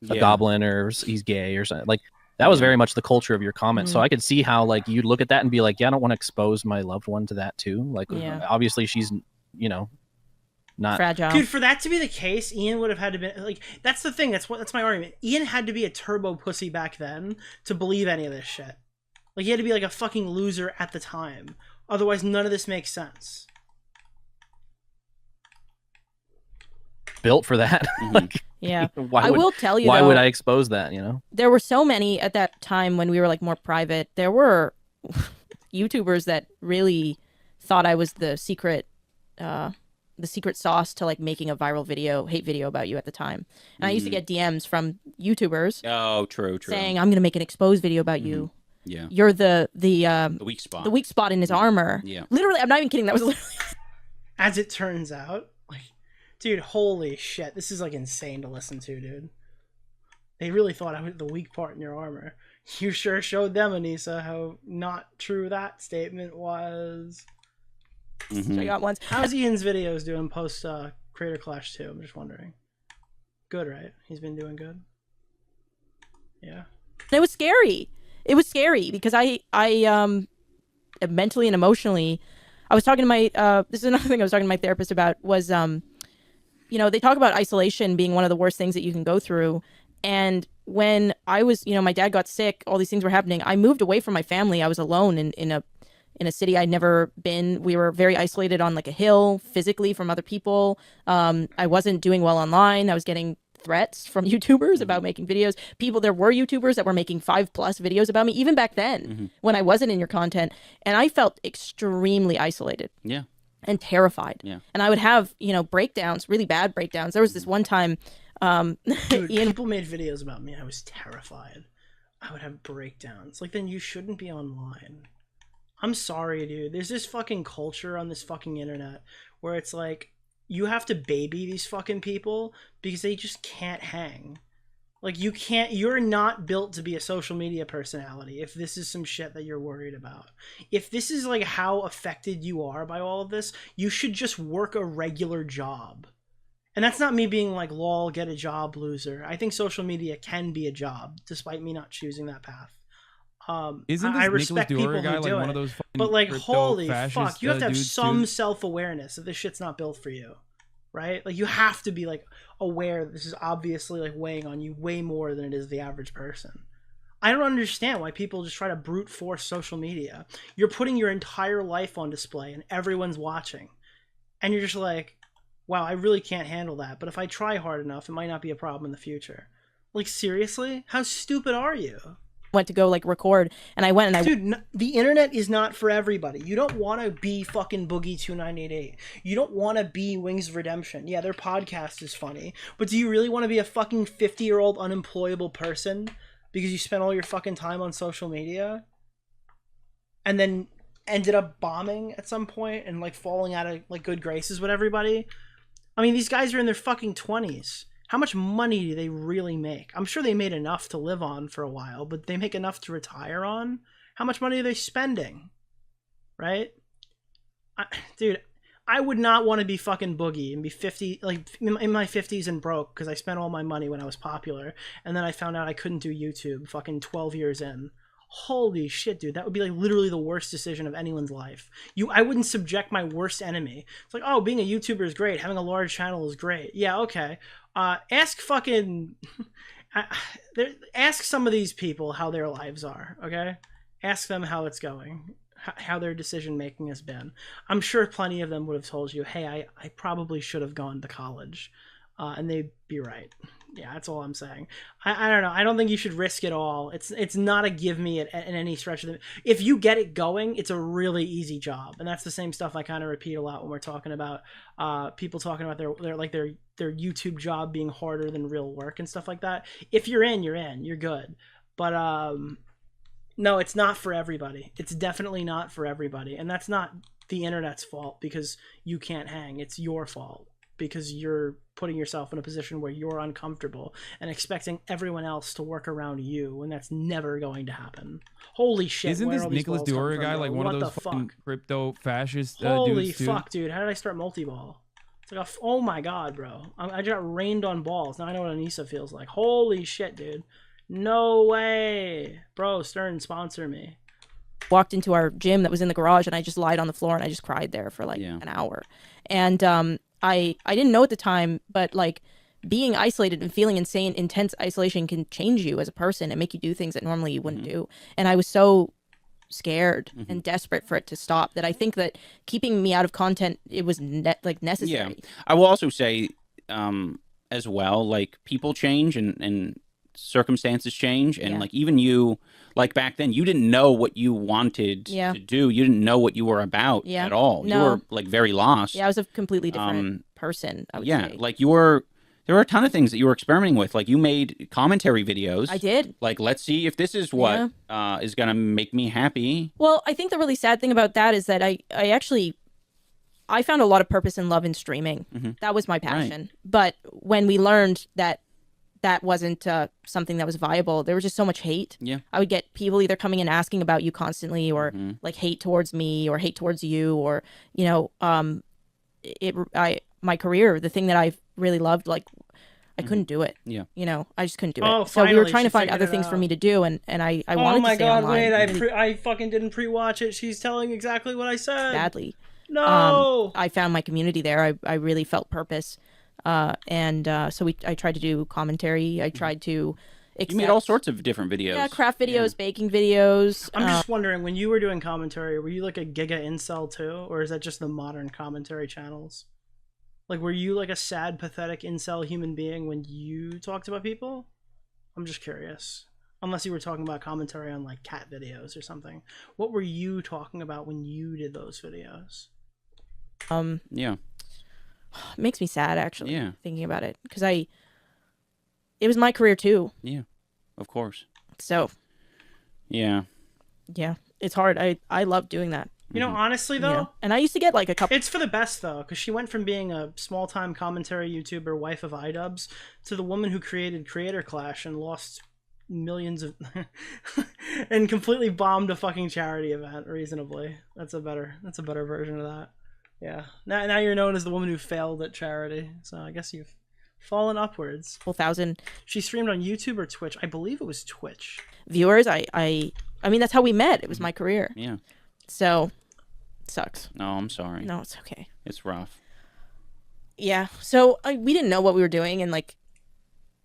a goblin or he's gay or something. Like, that was very much the culture of your comments. So I could see how like you'd look at that and be like, yeah, I don't want to expose my loved one to that too. Like, obviously she's, you know, not fragile. Dude, for that to be the case, Ian would have had to be like, that's the thing. That's my argument. Ian had to be a turbo pussy back then to believe any of this shit. Like, he had to be like a fucking loser at the time. Otherwise, none of this makes sense. Built for that. Like, yeah. I will tell you, why though, would I expose that, you know? There were so many at that time when we were like more private. There were YouTubers that really thought I was the secret sauce to like making a viral video, hate video about you at the time. And I used to get DMs from YouTubers. Oh, true. Saying, I'm going to make an exposed video about you. Yeah. You're the weak spot. The weak spot in his armor. Yeah. Literally, I'm not even kidding. That was literally... As it turns out, like, dude, holy shit. This is like insane to listen to, dude. They really thought I was the weak part in your armor. You sure showed them, Anisa, how not true that statement was. I got once. How's Ian's videos doing post Creator Clash 2? I'm just wondering. Good, right? He's been doing good. Yeah. It was scary. It was scary because I mentally and emotionally, I was talking to my this is another thing I was talking to my therapist about was you know, they talk about isolation being one of the worst things that you can go through. And when I was, you know, my dad got sick, all these things were happening. I moved away from my family. I was alone in in a city I'd never been. We were very isolated on like a hill physically from other people. I wasn't doing well online. I was getting threats from YouTubers about making videos. There were YouTubers that were making 5+ videos about me, even back then when I wasn't in your content. And I felt extremely isolated. Yeah. And terrified. Yeah. And I would have, breakdowns, really bad breakdowns. There was this one time, dude, people made videos about me. I was terrified. I would have breakdowns. Like, then you shouldn't be online. I'm sorry, dude. There's this fucking culture on this fucking internet where it's like, you have to baby these fucking people because they just can't hang. Like, you're not built to be a social media personality if this is some shit that you're worried about. If this is like how affected you are by all of this, you should just work a regular job. And that's not me being like, lol, get a job, loser. I think social media can be a job, despite me not choosing that path. Isn't this I respect Nicholas people DeOrio guy who do like one it, of those but like, holy fascist, fuck, you have to have some too? self-awareness that this shit's not built for you, right? Like, you have to be like aware that this is obviously like weighing on you way more than it is the average person. I don't understand why people just try to brute force social media. You're putting your entire life on display and everyone's watching, and you're just like, wow, I really can't handle that, but if I try hard enough, it might not be a problem in the future. Like, seriously? How stupid are you? Went to go like record, and I went and Dude, the internet is not for everybody. You don't want to be fucking Boogie 2988. You don't want to be Wings of Redemption. Yeah, their podcast is funny, but do you really want to be a fucking 50-year-old unemployable person because you spent all your fucking time on social media and then ended up bombing at some point and like falling out of like good graces with everybody? I mean, these guys are in their fucking 20s. How much money do they really make? I'm sure they made enough to live on for a while, but they make enough to retire on? How much money are they spending? Right? Dude, I would not want to be fucking Boogie and be 50, like in my 50s and broke because I spent all my money when I was popular, and then I found out I couldn't do YouTube fucking 12 years in. Holy shit, dude. That would be like literally the worst decision of anyone's life. I wouldn't subject my worst enemy. It's like, oh, being a YouTuber is great. Having a large channel is great. Yeah, okay. Ask fucking... ask some of these people how their lives are, okay? Ask them how it's going, how their decision-making has been. I'm sure plenty of them would have told you, hey, I probably should have gone to college. And they'd be right. Yeah, that's all I'm saying. I don't know. I don't think you should risk it all. It's not a give me at any stretch of the... If you get it going, it's a really easy job, and that's the same stuff I kind of repeat a lot when we're talking about people talking about their YouTube job being harder than real work and stuff like that. If you're in, you're good. But no, it's not for everybody. It's definitely not for everybody, and that's not the internet's fault because you can't hang. It's your fault because you're putting yourself in a position where you're uncomfortable and expecting everyone else to work around you, and that's never going to happen. Holy shit. Isn't this Nicholas DeOrio guy like one of those fucking crypto fascist dudes Holy too? fuck, dude. How did I start multi-ball? It's like, oh my god, bro. I just got rained on balls. Now I know what Anisa feels like. Holy shit, dude. No way. Bro, Stern, sponsor me. Walked into our gym that was in the garage, and I just lied on the floor and I just cried there for like an hour. And I didn't know at the time, but like being isolated and feeling intense isolation can change you as a person and make you do things that normally you wouldn't do. And I was so scared and desperate for it to stop that I think that keeping me out of content, it was necessary. Yeah, I will also say as well, like people change and circumstances change, and like even you, like back then, you didn't know what you wanted to do. You didn't know what you were about at all. No. You were like very lost. Yeah, I was a completely different person, I would say. Like there were a ton of things that you were experimenting with. Like you made commentary videos. I did. Like, let's see if this is what is going to make me happy. Well, I think the really sad thing about that is that I found a lot of purpose and love in streaming. That was my passion. Right. But when we learned that wasn't something that was viable, there was just so much hate. Yeah, I would get people either coming and asking about you constantly, or like hate towards me, or hate towards you, or my career, the thing that I really loved, like I couldn't do it. Yeah, I just couldn't do it. So we were trying to find other things for me to do, and I wanted to stay online. Oh my god, wait, I fucking didn't pre-watch it. She's telling exactly what I said. Badly. No. I found my community there. I really felt purpose. So I tried to do commentary. I tried to You made all sorts of different videos. Yeah, craft videos, baking videos. I'm just wondering, when you were doing commentary, were you like a giga incel too, or is that just the modern commentary channels? Like, were you like a sad, pathetic incel human being when you talked about people? I'm just curious. Unless you were talking about commentary on like cat videos or something. What were you talking about when you did those videos? Yeah. It makes me sad, actually, thinking about it. Because it was my career too. Yeah, of course. So. Yeah. Yeah, it's hard. I love doing that. You know, honestly though, yeah. And I used to get like a couple. It's for the best though, because she went from being a small-time commentary YouTuber, wife of iDubbbz, to the woman who created Creator Clash and lost millions of, and completely bombed a fucking charity event reasonably. That's a better version of that. Yeah. Now you're known as the woman who failed at charity. So I guess you've fallen upwards. 1,000. She streamed on YouTube or Twitch. I believe it was Twitch. Viewers, I mean, that's how we met. It was my career. Yeah. So, sucks. No, I'm sorry. No, it's okay. It's rough. Yeah. So we didn't know what we were doing, and like,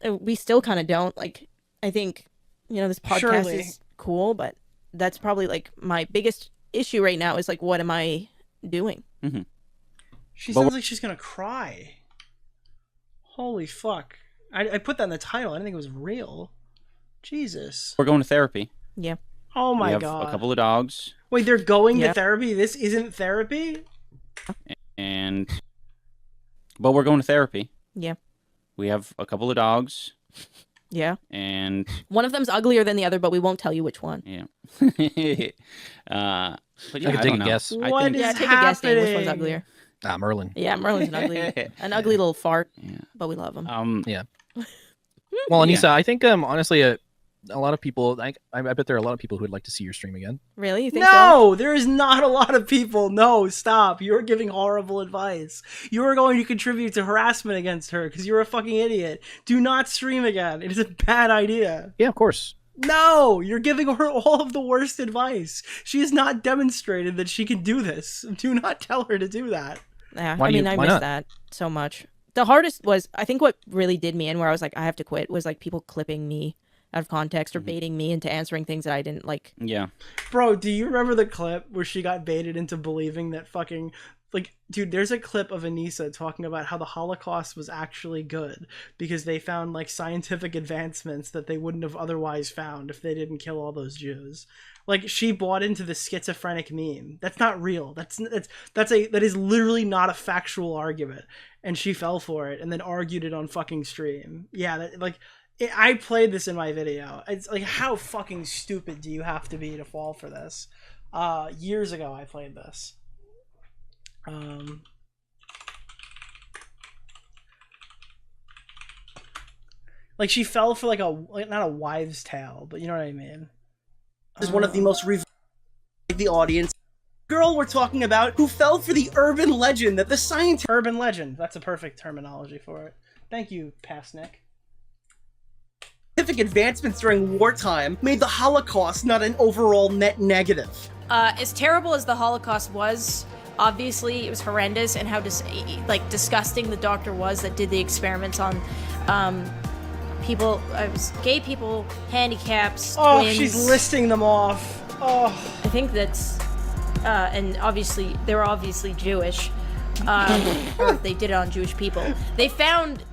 we still kind of don't. Like, I think, you know, this podcast is cool, but that's probably like my biggest issue right now is like, what am I doing? Mm-hmm. She sounds like she's gonna cry. Holy fuck. I put that in the title. I didn't think it was real. Jesus. We're going to therapy. Yeah. Oh my God. God. A couple of dogs. Wait, they're going to therapy? This isn't therapy? But we're going to therapy. Yeah. We have a couple of dogs. Yeah. And one of them's uglier than the other, but we won't tell you which one. Yeah. But yeah, I could take a guess. Take a guess, Dave. Which one's uglier? Merlin. Yeah, Merlin's an ugly little fart, but we love him. Yeah. Well, Anisa, I think honestly, a lot of people, I bet there are a lot of people who would like to see your stream again. Really? You think so? There is not a lot of people. No, stop. You're giving horrible advice. You are going to contribute to harassment against her because you're a fucking idiot. Do not stream again. It is a bad idea. Yeah, of course. No, you're giving her all of the worst advice. She has not demonstrated that she can do this. Do not tell her to do that. Yeah, I miss that so much. The hardest was, I think what really did me in where I was like, I have to quit, was like people clipping me out of context or baiting me into answering things that I didn't like. Yeah. Bro, do you remember the clip where she got baited into believing that fucking... Like, dude, there's a clip of Anisa talking about how the Holocaust was actually good because they found, like, scientific advancements that they wouldn't have otherwise found if they didn't kill all those Jews. Like, she bought into the schizophrenic meme. That's not real. That is literally not a factual argument. And she fell for it and then argued it on fucking stream. Yeah, I played this in my video. It's like, how fucking stupid do you have to be to fall for this? Years ago, I played this. Like, she fell for like not a wives' tale, but you know what I mean. Is one of the most the audience girl we're talking about who fell for the urban legend that the scientist... Urban legend. That's a perfect terminology for it. Thank you, Past Nick. Scientific advancements during wartime made the Holocaust not an overall net negative. As terrible as the Holocaust was, obviously it was horrendous, and how disgusting the doctor was that did the experiments on people, gay people, handicaps, twins. She's listing them off. Oh, I think that's and obviously they were obviously Jewish, or they did it on Jewish people. They found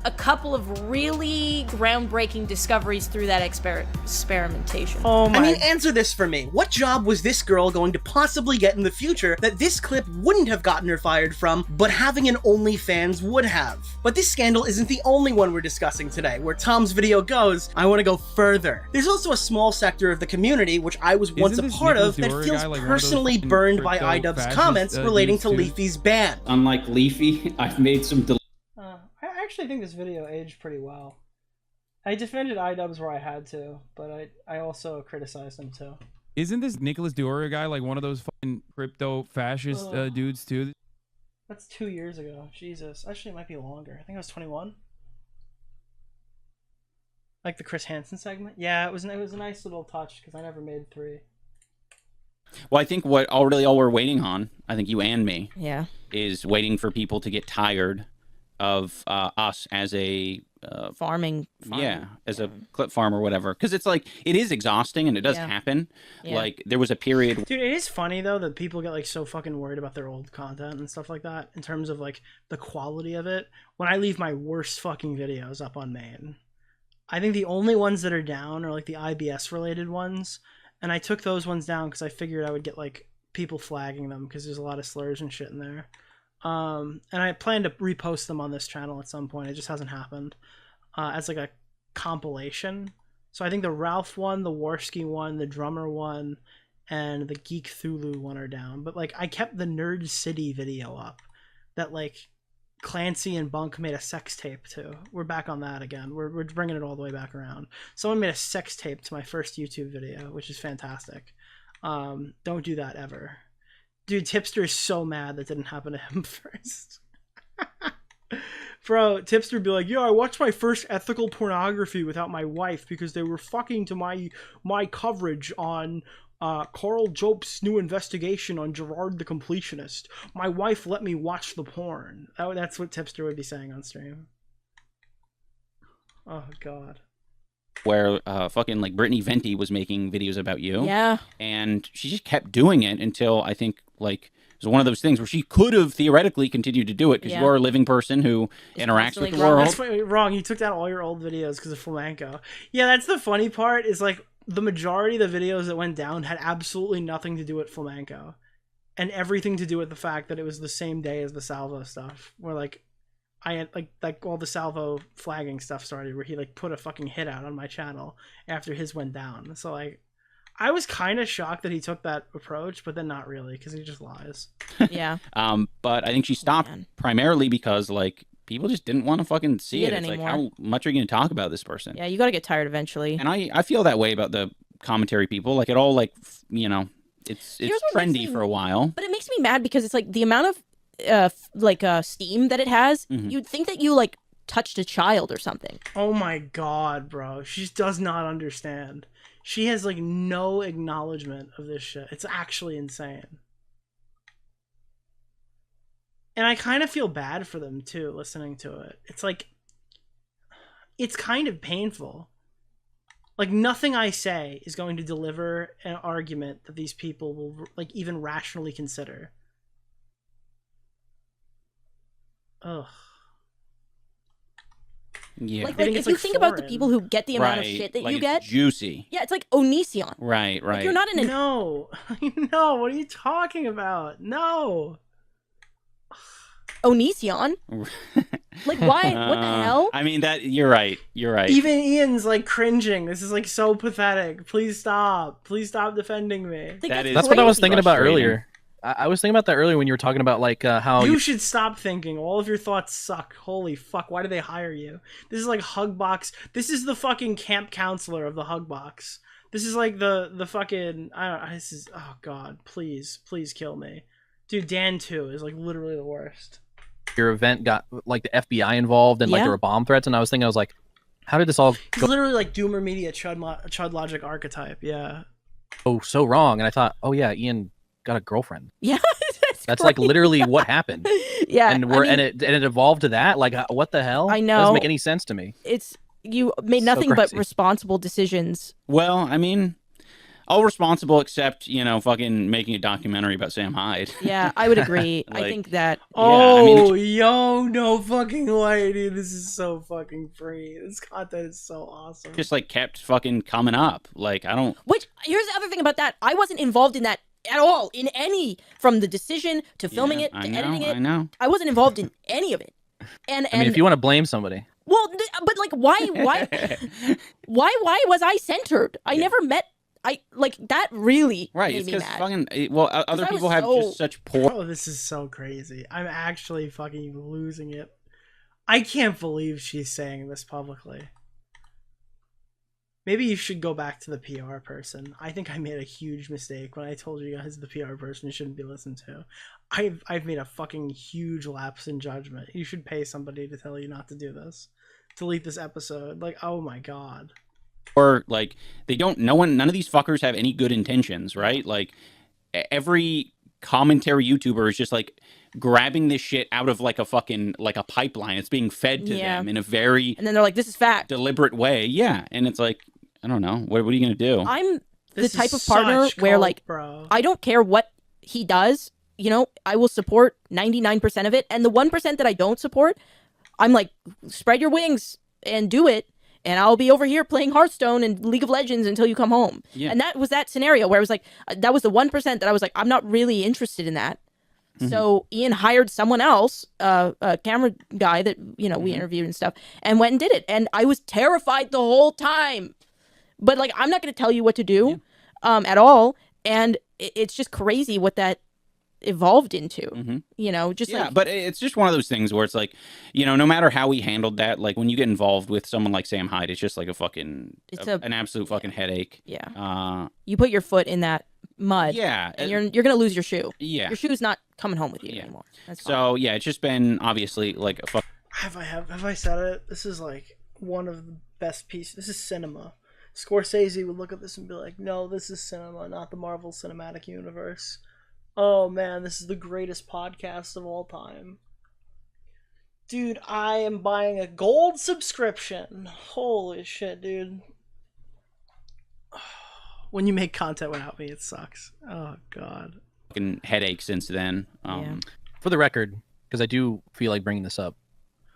a couple of really groundbreaking discoveries through that experimentation. Oh my. I mean, answer this for me. What job was this girl going to possibly get in the future that this clip wouldn't have gotten her fired from, but having an OnlyFans would have? But this scandal isn't the only one we're discussing today. Where Tom's video goes, I want to go further. There's also a small sector of the community, which I was once a part of, that feels personally burned by iDubbbz comments relating to Leafy's ban. Unlike Leafy, I've made some I actually think this video aged pretty well. I defended iDubbbz where I had to, but I also criticized him too. Isn't this Nicholas DeOrio guy like one of those fucking crypto fascist dudes too? That's 2 years ago. Jesus. Actually, it might be longer. I think I was 21. Like the Chris Hansen segment? Yeah, it was a nice little touch because I never made 3. Well, I think what all we're waiting on, I think you and me, yeah, is waiting for people to get tired of us as a farming. Yeah, as a clip farm or whatever, because it's like it is exhausting and it does happen. Like there was a period. Dude, it is funny though that people get like so fucking worried about their old content and stuff like that in terms of like the quality of it. When I leave my worst fucking videos up on main, I think the only ones that are down are like the IBS related ones, and I took those ones down because I figured I would get like people flagging them because there's a lot of slurs and shit in there. And I plan to repost them on this channel at some point. It just hasn't happened as like a compilation. So I think the Ralph one, the Warski one, the Drummer one, and the Geek Thulu one are down. But like I kept the Nerd City video up that like Clancy and Bunk made a sex tape to. We're back on that again. We're bringing it all the way back around. Someone made a sex tape to my first YouTube video, which is fantastic. Don't do that ever. Dude, Tipster is so mad that didn't happen to him first. Bro, Tipster would be like, yeah, I watched my first ethical pornography without my wife because they were fucking to my coverage on Carl Job's new investigation on Gerard the Completionist. My wife let me watch the porn. That's what Tipster would be saying on stream. Oh, God. Where fucking like Brittany Venti was making videos about you. Yeah. And she just kept doing it until I think like it was one of those things where she could have theoretically continued to do it because you are a living person who interacts with the world. That's wrong. You took down all your old videos because of flamenco. Yeah, that's the funny part is like the majority of the videos that went down had absolutely nothing to do with flamenco and everything to do with the fact that it was the same day as the Salvo stuff where like I had like all the Salvo flagging stuff started where he like put a fucking hit out on my channel after his went down. So like I was kind of shocked that he took that approach, but then not really because he just lies. Yeah. But I think she stopped primarily because like people just didn't want to fucking see it. It's anymore. like how much are you going to talk about this person? Yeah, you got to get tired eventually. And I feel that way about the commentary people. Like it all like you know it's trendy for a while. But it makes me mad because it's like the amount of steam that it has. You'd think that you like touched a child or something. Oh my God, bro. She does not understand. She has like no acknowledgement of this shit. It's actually insane. And I kind of feel bad for them too, listening to it. It's like, it's kind of painful. Like nothing I say is going to deliver an argument that these people will like even rationally consider. Ugh. Yeah. Like if you think about the people who get the amount of shit that like you get. Juicy. Yeah, it's like Onision. Right. Like you're not in a... No. No, what are you talking about? No. Onision? Like why? What the hell? I mean you're right. Even Ian's like cringing. This is like so pathetic. Please stop. Please stop defending me. That's what I was thinking about earlier. I was thinking about that earlier when you were talking about like how you should stop thinking. All of your thoughts suck. Holy fuck! Why do they hire you? This is like Hugbox. This is the fucking camp counselor of the Hugbox. This is like the fucking. This is oh God. Please kill me, dude. Dan 2 is like literally the worst. Your event got like the FBI involved and like there were bomb threats, and I was like, how did this all? He's literally like Doomer Media Chud Logic archetype. Yeah. Oh, so wrong. And I thought, oh yeah, Ian got a girlfriend. Yeah, that's like literally what happened. Yeah, and it evolved to that. Like, what the hell? I know. It doesn't make any sense to me. You made nothing but responsible decisions. Well, I mean, all responsible except fucking making a documentary about Sam Hyde. Yeah, I would agree. I think that. Yo, no fucking way, dude. This is so fucking free. This content is so awesome. Just like kept fucking coming up. Like I don't. Which here's the other thing about that. I wasn't involved in that at all, in any, from the decision to filming it to editing it. I know. I wasn't involved in any of it. And I mean, if you want to blame somebody. Well, but like, why was I centered? I never met. That really made me mad. Fucking other people have just such poor. Oh, this is so crazy. I'm actually fucking losing it. I can't believe she's saying this publicly. Maybe you should go back to the PR person. I think I made a huge mistake when I told you guys the PR person shouldn't be listened to. I've made a fucking huge lapse in judgment. You should pay somebody to tell you not to do this. Delete this episode. Like, oh my God. Or like none of these fuckers have any good intentions, right? Like every commentary YouTuber is just like grabbing this shit out of like a fucking like a pipeline. It's being fed to them in a very and then they're like, this is fact, deliberate way. Yeah, and it's like, I don't know, what are you gonna do? I'm the type of partner where like, I don't care what he does. You know, I will support 99% of it, and the 1% that I don't support, I'm like, spread your wings and do it. And I'll be over here playing Hearthstone and League of Legends until you come home. Yeah. And that was that scenario where it was like, that was the 1% that I was like, I'm not really interested in that. Mm-hmm. So Ian hired someone else, a camera guy that, you know, we interviewed and stuff, and went and did it. And I was terrified the whole time. But like, I'm not going to tell you what to do at all. And it's just crazy what that evolved into, you know, just like, but it's just one of those things where it's like, you know, no matter how we handled that, like when you get involved with someone like Sam Hyde, it's just like a fucking an absolute fucking headache. You put your foot in that mud, and you're gonna lose your shoe. Your shoe's not coming home with you anymore. That's fine. So it's just been obviously like a have I said it? This is like one of the best pieces. This is cinema. Scorsese would look at this and be like, no, this is cinema, not the Marvel Cinematic Universe. Oh man, this is the greatest podcast of all time. Dude, I am buying a gold subscription. Holy shit, dude. When you make content without me, it sucks. Oh god. Fucking headache since then. For the record, because I do feel like bringing this up,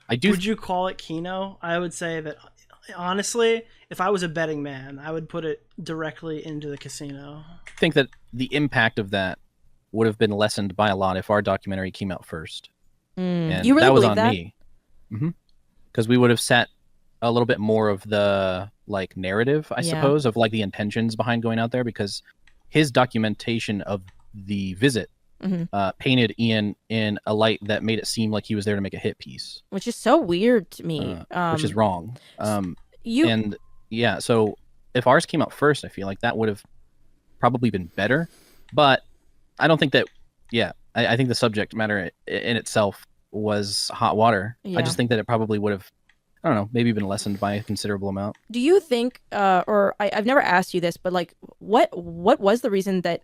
Would you call it Kino? I would say that, honestly, if I was a betting man, I would put it directly into the casino. I think that the impact of that would have been lessened by a lot if our documentary came out first. And you really that was believe on me. Because we would have set a little bit more of the like narrative, I suppose, of like the intentions behind going out there, because his documentation of the visit painted Ian in a light that made it seem like he was there to make a hit piece. Which is so weird to me. Which is wrong. So if ours came out first, I feel like that would have probably been better. But I don't think that, I think the subject matter in itself was hot water. I just think that it probably would have, I don't know, maybe been lessened by a considerable amount. Do you think, or I've never asked you this, but like, what was the reason that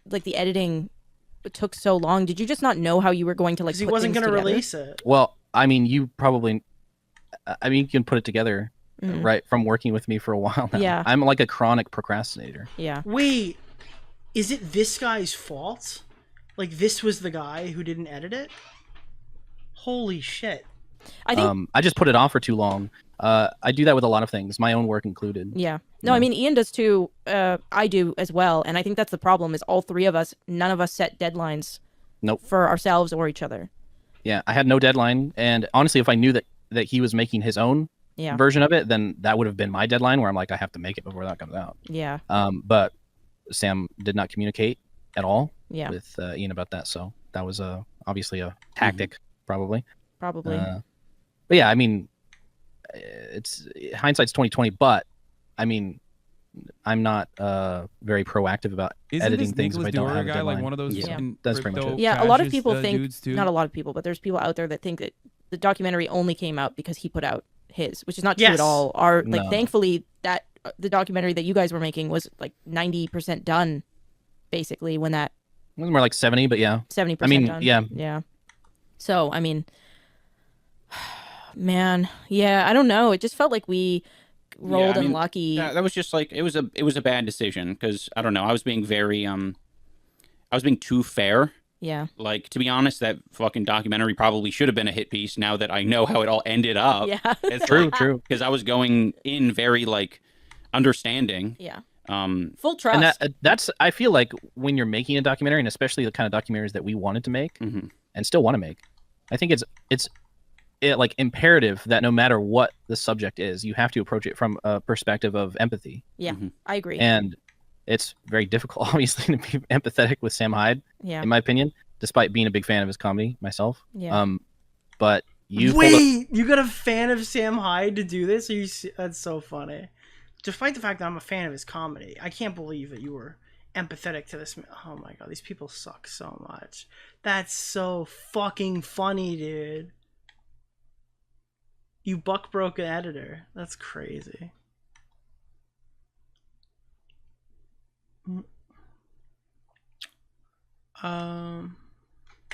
like the editing took so long? Did you just not know how you were going to like? Because he wasn't going to release it. Well, I mean, you can put it together, right, from working with me for a while now. Yeah, I'm like a chronic procrastinator. Yeah. Wait. Is it this guy's fault? Like, this was the guy who didn't edit it? Holy shit. I just put it off for too long. I do that with a lot of things, my own work included. Yeah. No, I mean, Ian does too. I do as well. And I think that's the problem, is all three of us, none of us set deadlines for ourselves or each other. Yeah, I had no deadline. And honestly, if I knew that he was making his own version of it, then that would have been my deadline, where I'm like, I have to make it before that comes out. Yeah. But Sam did not communicate at all with Ian about that, so that was obviously a tactic, probably. But yeah, I mean, it's hindsight's 2020. But I mean, I'm not very proactive about editing things if I don't have a deadline. Like one of those that's pretty much it. Yeah, a lot of people think, not a lot of people, but there's people out there that think that the documentary only came out because he put out his, which is not true at all. Thankfully, that the documentary that you guys were making was like 90% done, basically, when that. It was more like 70, but 70% done. Yeah. So, I mean, man, I don't know. It just felt like we rolled unlucky. That was just like, it was a bad decision, because I don't know, I was being very I was being too fair. Yeah. Like, to be honest, that fucking documentary probably should have been a hit piece, now that I know how it all ended up. Yeah. It's true. Because I was going in very like understanding. Yeah. Full trust. And that's, I feel like when you're making a documentary, and especially the kind of documentaries that we wanted to make and still want to make, I think it's like imperative that no matter what the subject is, you have to approach it from a perspective of empathy. Yeah, I agree. And it's very difficult, obviously, to be empathetic with Sam Hyde, in my opinion, despite being a big fan of his comedy myself. Yeah. But you you got a fan of Sam Hyde to do this? That's so funny. Despite the fact that I'm a fan of his comedy, I can't believe that you were empathetic to this. Oh my god, these people suck so much. That's so fucking funny, dude. You buck broke an editor. That's crazy.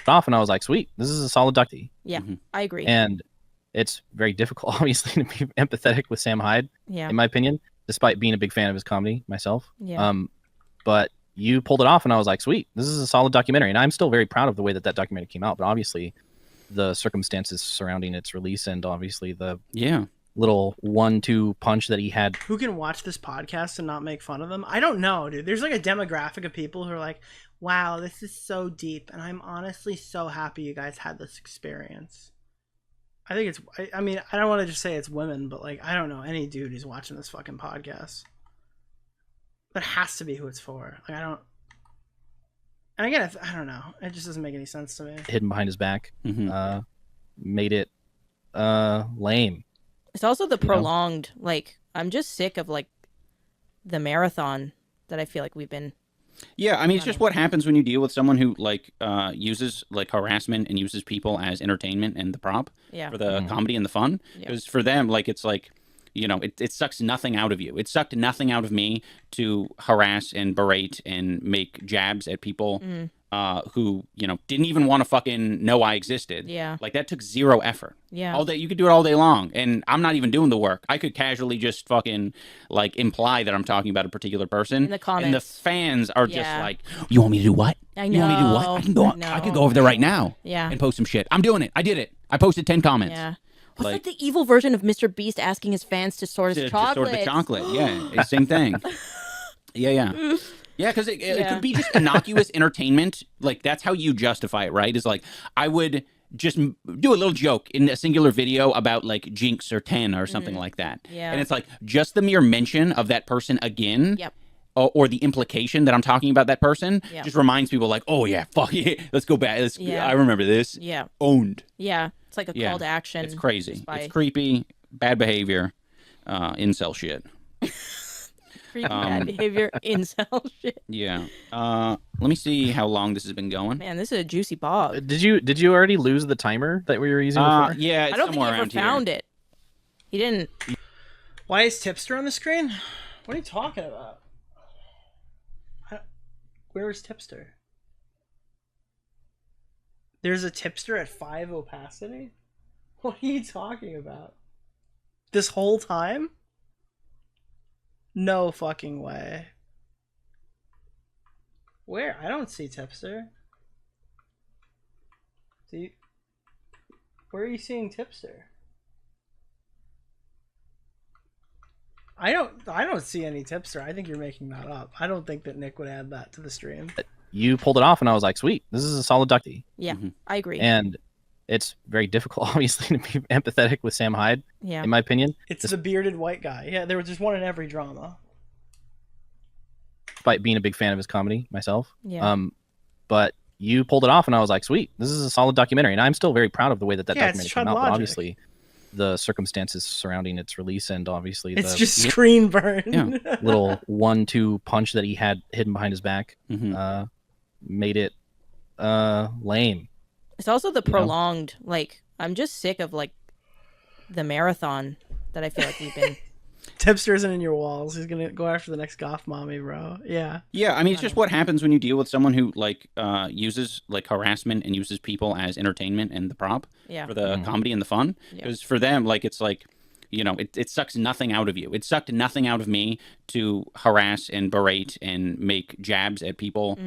off, and I was like, sweet, this is a solid ducty. Yeah, I agree. And it's very difficult, obviously, to be empathetic with Sam Hyde, in my opinion, despite being a big fan of his comedy myself. Yeah. But you pulled it off, and I was like, sweet, this is a solid documentary. And I'm still very proud of the way that documentary came out, but obviously the circumstances surrounding its release and obviously the little 1-2 punch that he had. Who can watch this podcast and not make fun of them? I don't know, dude. There's like a demographic of people who are like, wow, this is so deep, and I'm honestly so happy you guys had this experience. I think it's, I mean, I don't want to just say it's women, but like, I don't know any dude who's watching this fucking podcast. That has to be who it's for. Like, I don't, and again, I don't know. It just doesn't make any sense to me. Hidden behind his back, made it lame. It's also the prolonged, like, I'm just sick of like the marathon that I feel like we've been. Yeah, I mean, it's just what happens when you deal with someone who like uses like harassment and uses people as entertainment and the prop for the comedy and the fun. Because for them, like, it's like, you know, it sucks nothing out of you. It sucked nothing out of me to harass and berate and make jabs at people who, you know, didn't even want to fucking know I existed. Yeah. Like, that took zero effort. Yeah. All day, you could do it all day long, and I'm not even doing the work. I could casually just fucking like imply that I'm talking about a particular person. In the comments. And the fans are just like, you want me to do what? I know. You want me to do what? I could go over there right now. And post some shit. I'm doing it. I did it. I posted 10 comments. Yeah. What's like the evil version of Mr. Beast asking his fans to sort his chocolate? To sort the chocolate. Yeah. Same thing. Yeah. Yeah, because it could be just innocuous entertainment. Like, that's how you justify it, right? Is like, I would just do a little joke in a singular video about like Jinx or 10 or something like that. Yeah. And it's like, just the mere mention of that person again, or the implication that I'm talking about that person, just reminds people like, oh yeah, fuck yeah, let's go back. I remember this. Yeah. Owned. Yeah. It's like a call to action. It's crazy. It's creepy, bad behavior, incel shit. Creepy bad behavior, incel shit. Yeah. Let me see how long this has been going. Man, this is a juicy bog. Did you already lose the timer that we were using before? Yeah, it's I don't think he somewhere ever around found here. it. He didn't. Why is Tipster on the screen? What are you talking about? Where is Tipster? There's a Tipster at 5 opacity? What are you talking about? This whole time? No fucking way. Where? I don't see Tipster. Where are you seeing Tipster? I don't see any Tipster. I think you're making that up. I don't think that Nick would add that to the stream. You pulled it off, and I was like, sweet, this is a solid ducty. Yeah, I agree. And it's very difficult, obviously, to be empathetic with Sam Hyde, in my opinion. It's the bearded white guy. Yeah, there was just one in every drama. Despite being a big fan of his comedy myself. Yeah. But you pulled it off, and I was like, sweet, this is a solid documentary. And I'm still very proud of the way that documentary came out, but obviously the circumstances surrounding its release and obviously it's just screen burn. Little 1-2 punch that he had hidden behind his back made it lame. It's also the prolonged, like, I'm just sick of like the marathon that I feel like we've been. Tipster isn't in your walls. He's gonna go after the next goth mommy, bro. Yeah. Yeah, I mean, it's just what happens when you deal with someone who like uses like harassment and uses people as entertainment and the prop for the comedy and the fun. Because for them, like, it's like, you know, it sucks nothing out of you. It sucked nothing out of me to harass and berate and make jabs at people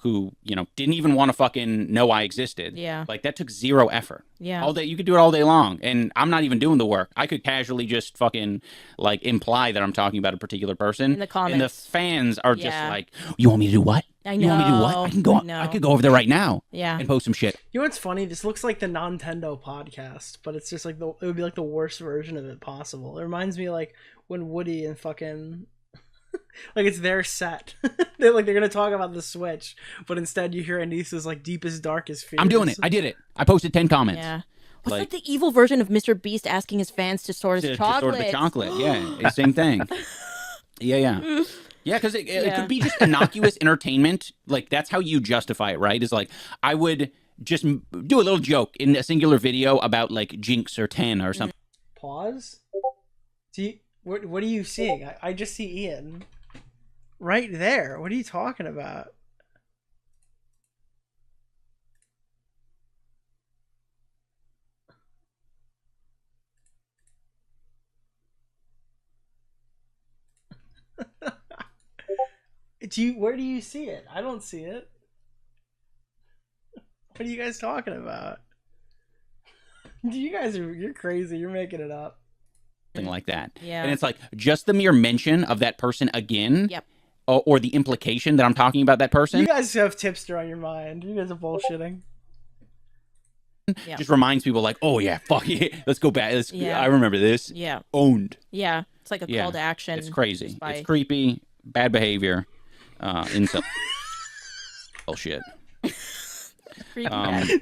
who, you know, didn't even want to fucking know I existed. Yeah. Like, that took zero effort. Yeah. All day, you could do it all day long, and I'm not even doing the work. I could casually just fucking like imply that I'm talking about a particular person. In the comments. And the fans are just like, you want me to do what? I know. You want me to do what? I could go over there right now. Yeah. And post some shit. You know what's funny? This looks like the Nintendo podcast, but it's just like it would be like the worst version of it possible. It reminds me like when Woody and fucking like it's their set. they're gonna talk about the Switch, but instead you hear Anisa's like deepest, darkest fears. I'm doing it. I did it. I posted 10 comments. Yeah. What's like the evil version of Mr. Beast asking his fans to sort his chocolate? To sort the chocolate. Yeah. Same thing. Yeah. Yeah, because it could be just innocuous entertainment. Like, that's how you justify it, right? Is like, I would just do a little joke in a singular video about like Jinx or 10 or something. Pause. What are you seeing? I just see Ian right there. What are you talking about? Where do you see it? I don't see it. What are you guys talking about? You're crazy. You're making it up. Something like that. Yeah. And it's like just the mere mention of that person again. Yep. Or the implication that I'm talking about that person. You guys have tipster on your mind. You guys are bullshitting. Yeah. Just reminds people like, oh yeah, fuck yeah, let's go back. I remember this. Yeah. Owned. Yeah. It's like a call to action. It's crazy. It's creepy. Bad behavior. Incel. Bullshit.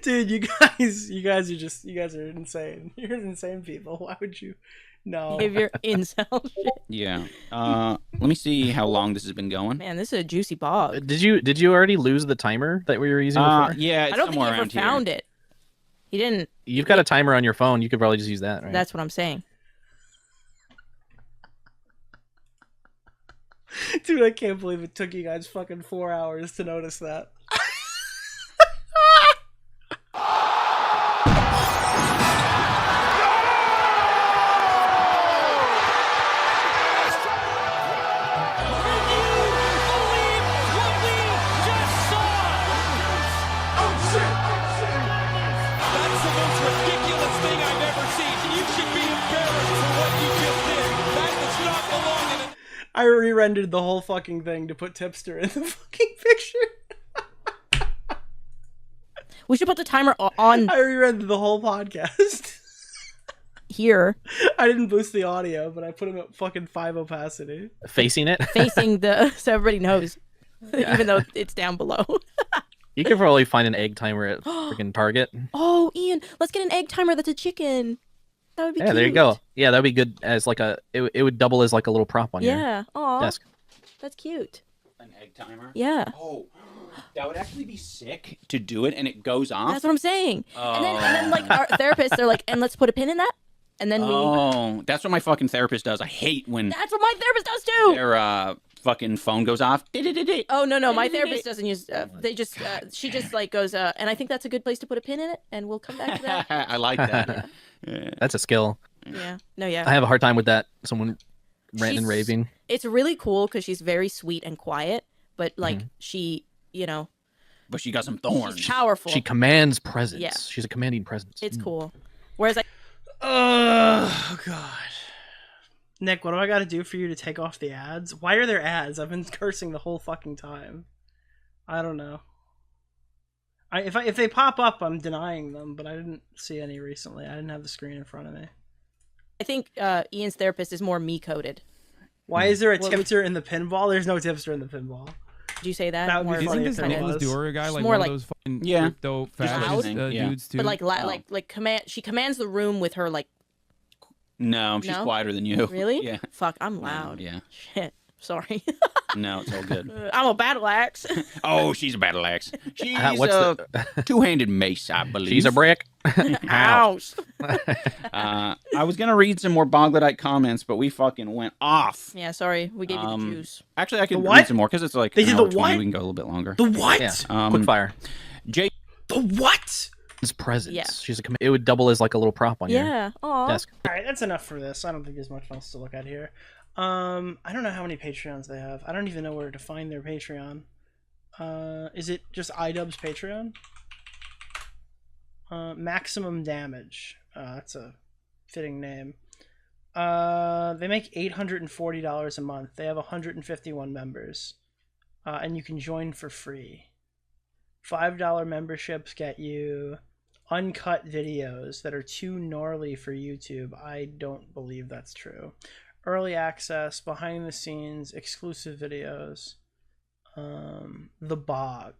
Dude, you guys are insane. You're insane people. Why would you? No. Behavior incel shit. Yeah. Let me see how long this has been going. Man, this is a juicy bog. Did you already lose the timer that we were using before? Yeah, it's I don't think he somewhere ever around here. found it. He didn't. You've got a timer on your phone. You could probably just use that, right? That's what I'm saying. Dude, I can't believe it took you guys fucking 4 hours to notice that. I re-rendered the whole fucking thing to put tipster in the fucking picture. We should put the timer on. I re-rendered the whole podcast. Here. I didn't boost the audio, but I put him at fucking 5 opacity. Facing it? Facing so everybody knows. Yeah. Even though it's down below. You could probably find an egg timer at freaking Target. Oh, Ian, let's get an egg timer that's a chicken. That would be cute. There you go. Yeah, that would be good as like it would double as like a little prop on your desk. That's cute. An egg timer? Yeah. Oh, that would actually be sick to do it and it goes off. That's what I'm saying. Oh. And then like our therapists are like, and let's put a pin in that. And then that's what my fucking therapist does. I hate when that's what my therapist does too. Their fucking phone goes off. Oh no, my therapist doesn't use. They just she just like goes. And I think that's a good place to put a pin in it, and we'll come back to that. I like that. Yeah. That's a skill. Yeah. No. Yeah. I have a hard time with that. Someone ranting and raving. It's really cool because she's very sweet and quiet, but like she, But she got some thorns. She's powerful. She commands presence. Yeah. She's a commanding presence. It's cool. Whereas oh god. Nick, what do I got to do for you to take off the ads? Why are there ads? I've been cursing the whole fucking time. I don't know. If they pop up, I'm denying them, but I didn't see any recently. I didn't have the screen in front of me. I think Ian's therapist is more me-coded. Why is there a tipster in the pinball? There's no tipster in the pinball. Did you say that? That would be funny. Isn't this Nicholas DeOrio guy like more one like, of those fucking yeah. crypto fascist dudes too? But like she commands the room with her like. No, she's quieter than you. Really? Yeah. Fuck, I'm loud. Yeah. Shit. Sorry. No, it's all good. I'm a battle axe. Oh, she's a battle axe. She's a two-handed mace, I believe. She's a brick. Ouch. I was going to read some more Bogladite comments, but we fucking went off. Yeah, sorry. We gave you the juice. Actually, I can read some more because it's like they did the what? We can go a little bit longer. The what? Yeah. Quick fire. The what? His presence. Yeah. She's it would double as like a little prop on your desk. All right, that's enough for this. I don't think there's much else to look at here. I don't know how many Patreons they have. I don't even know where to find their Patreon. Is it just iDubbbz Patreon? Maximum Damage. That's a fitting name. They make $840 a month. They have 151 members. And you can join for free. $5 memberships get you uncut videos that are too gnarly for YouTube. I don't believe that's true. Early access, behind the scenes, exclusive videos. The Bog.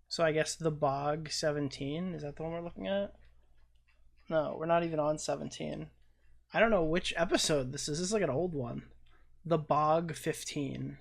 So I guess The Bog 17. Is that the one we're looking at? No, we're not even on 17. I don't know which episode this is. This is like an old one. The Bog 15.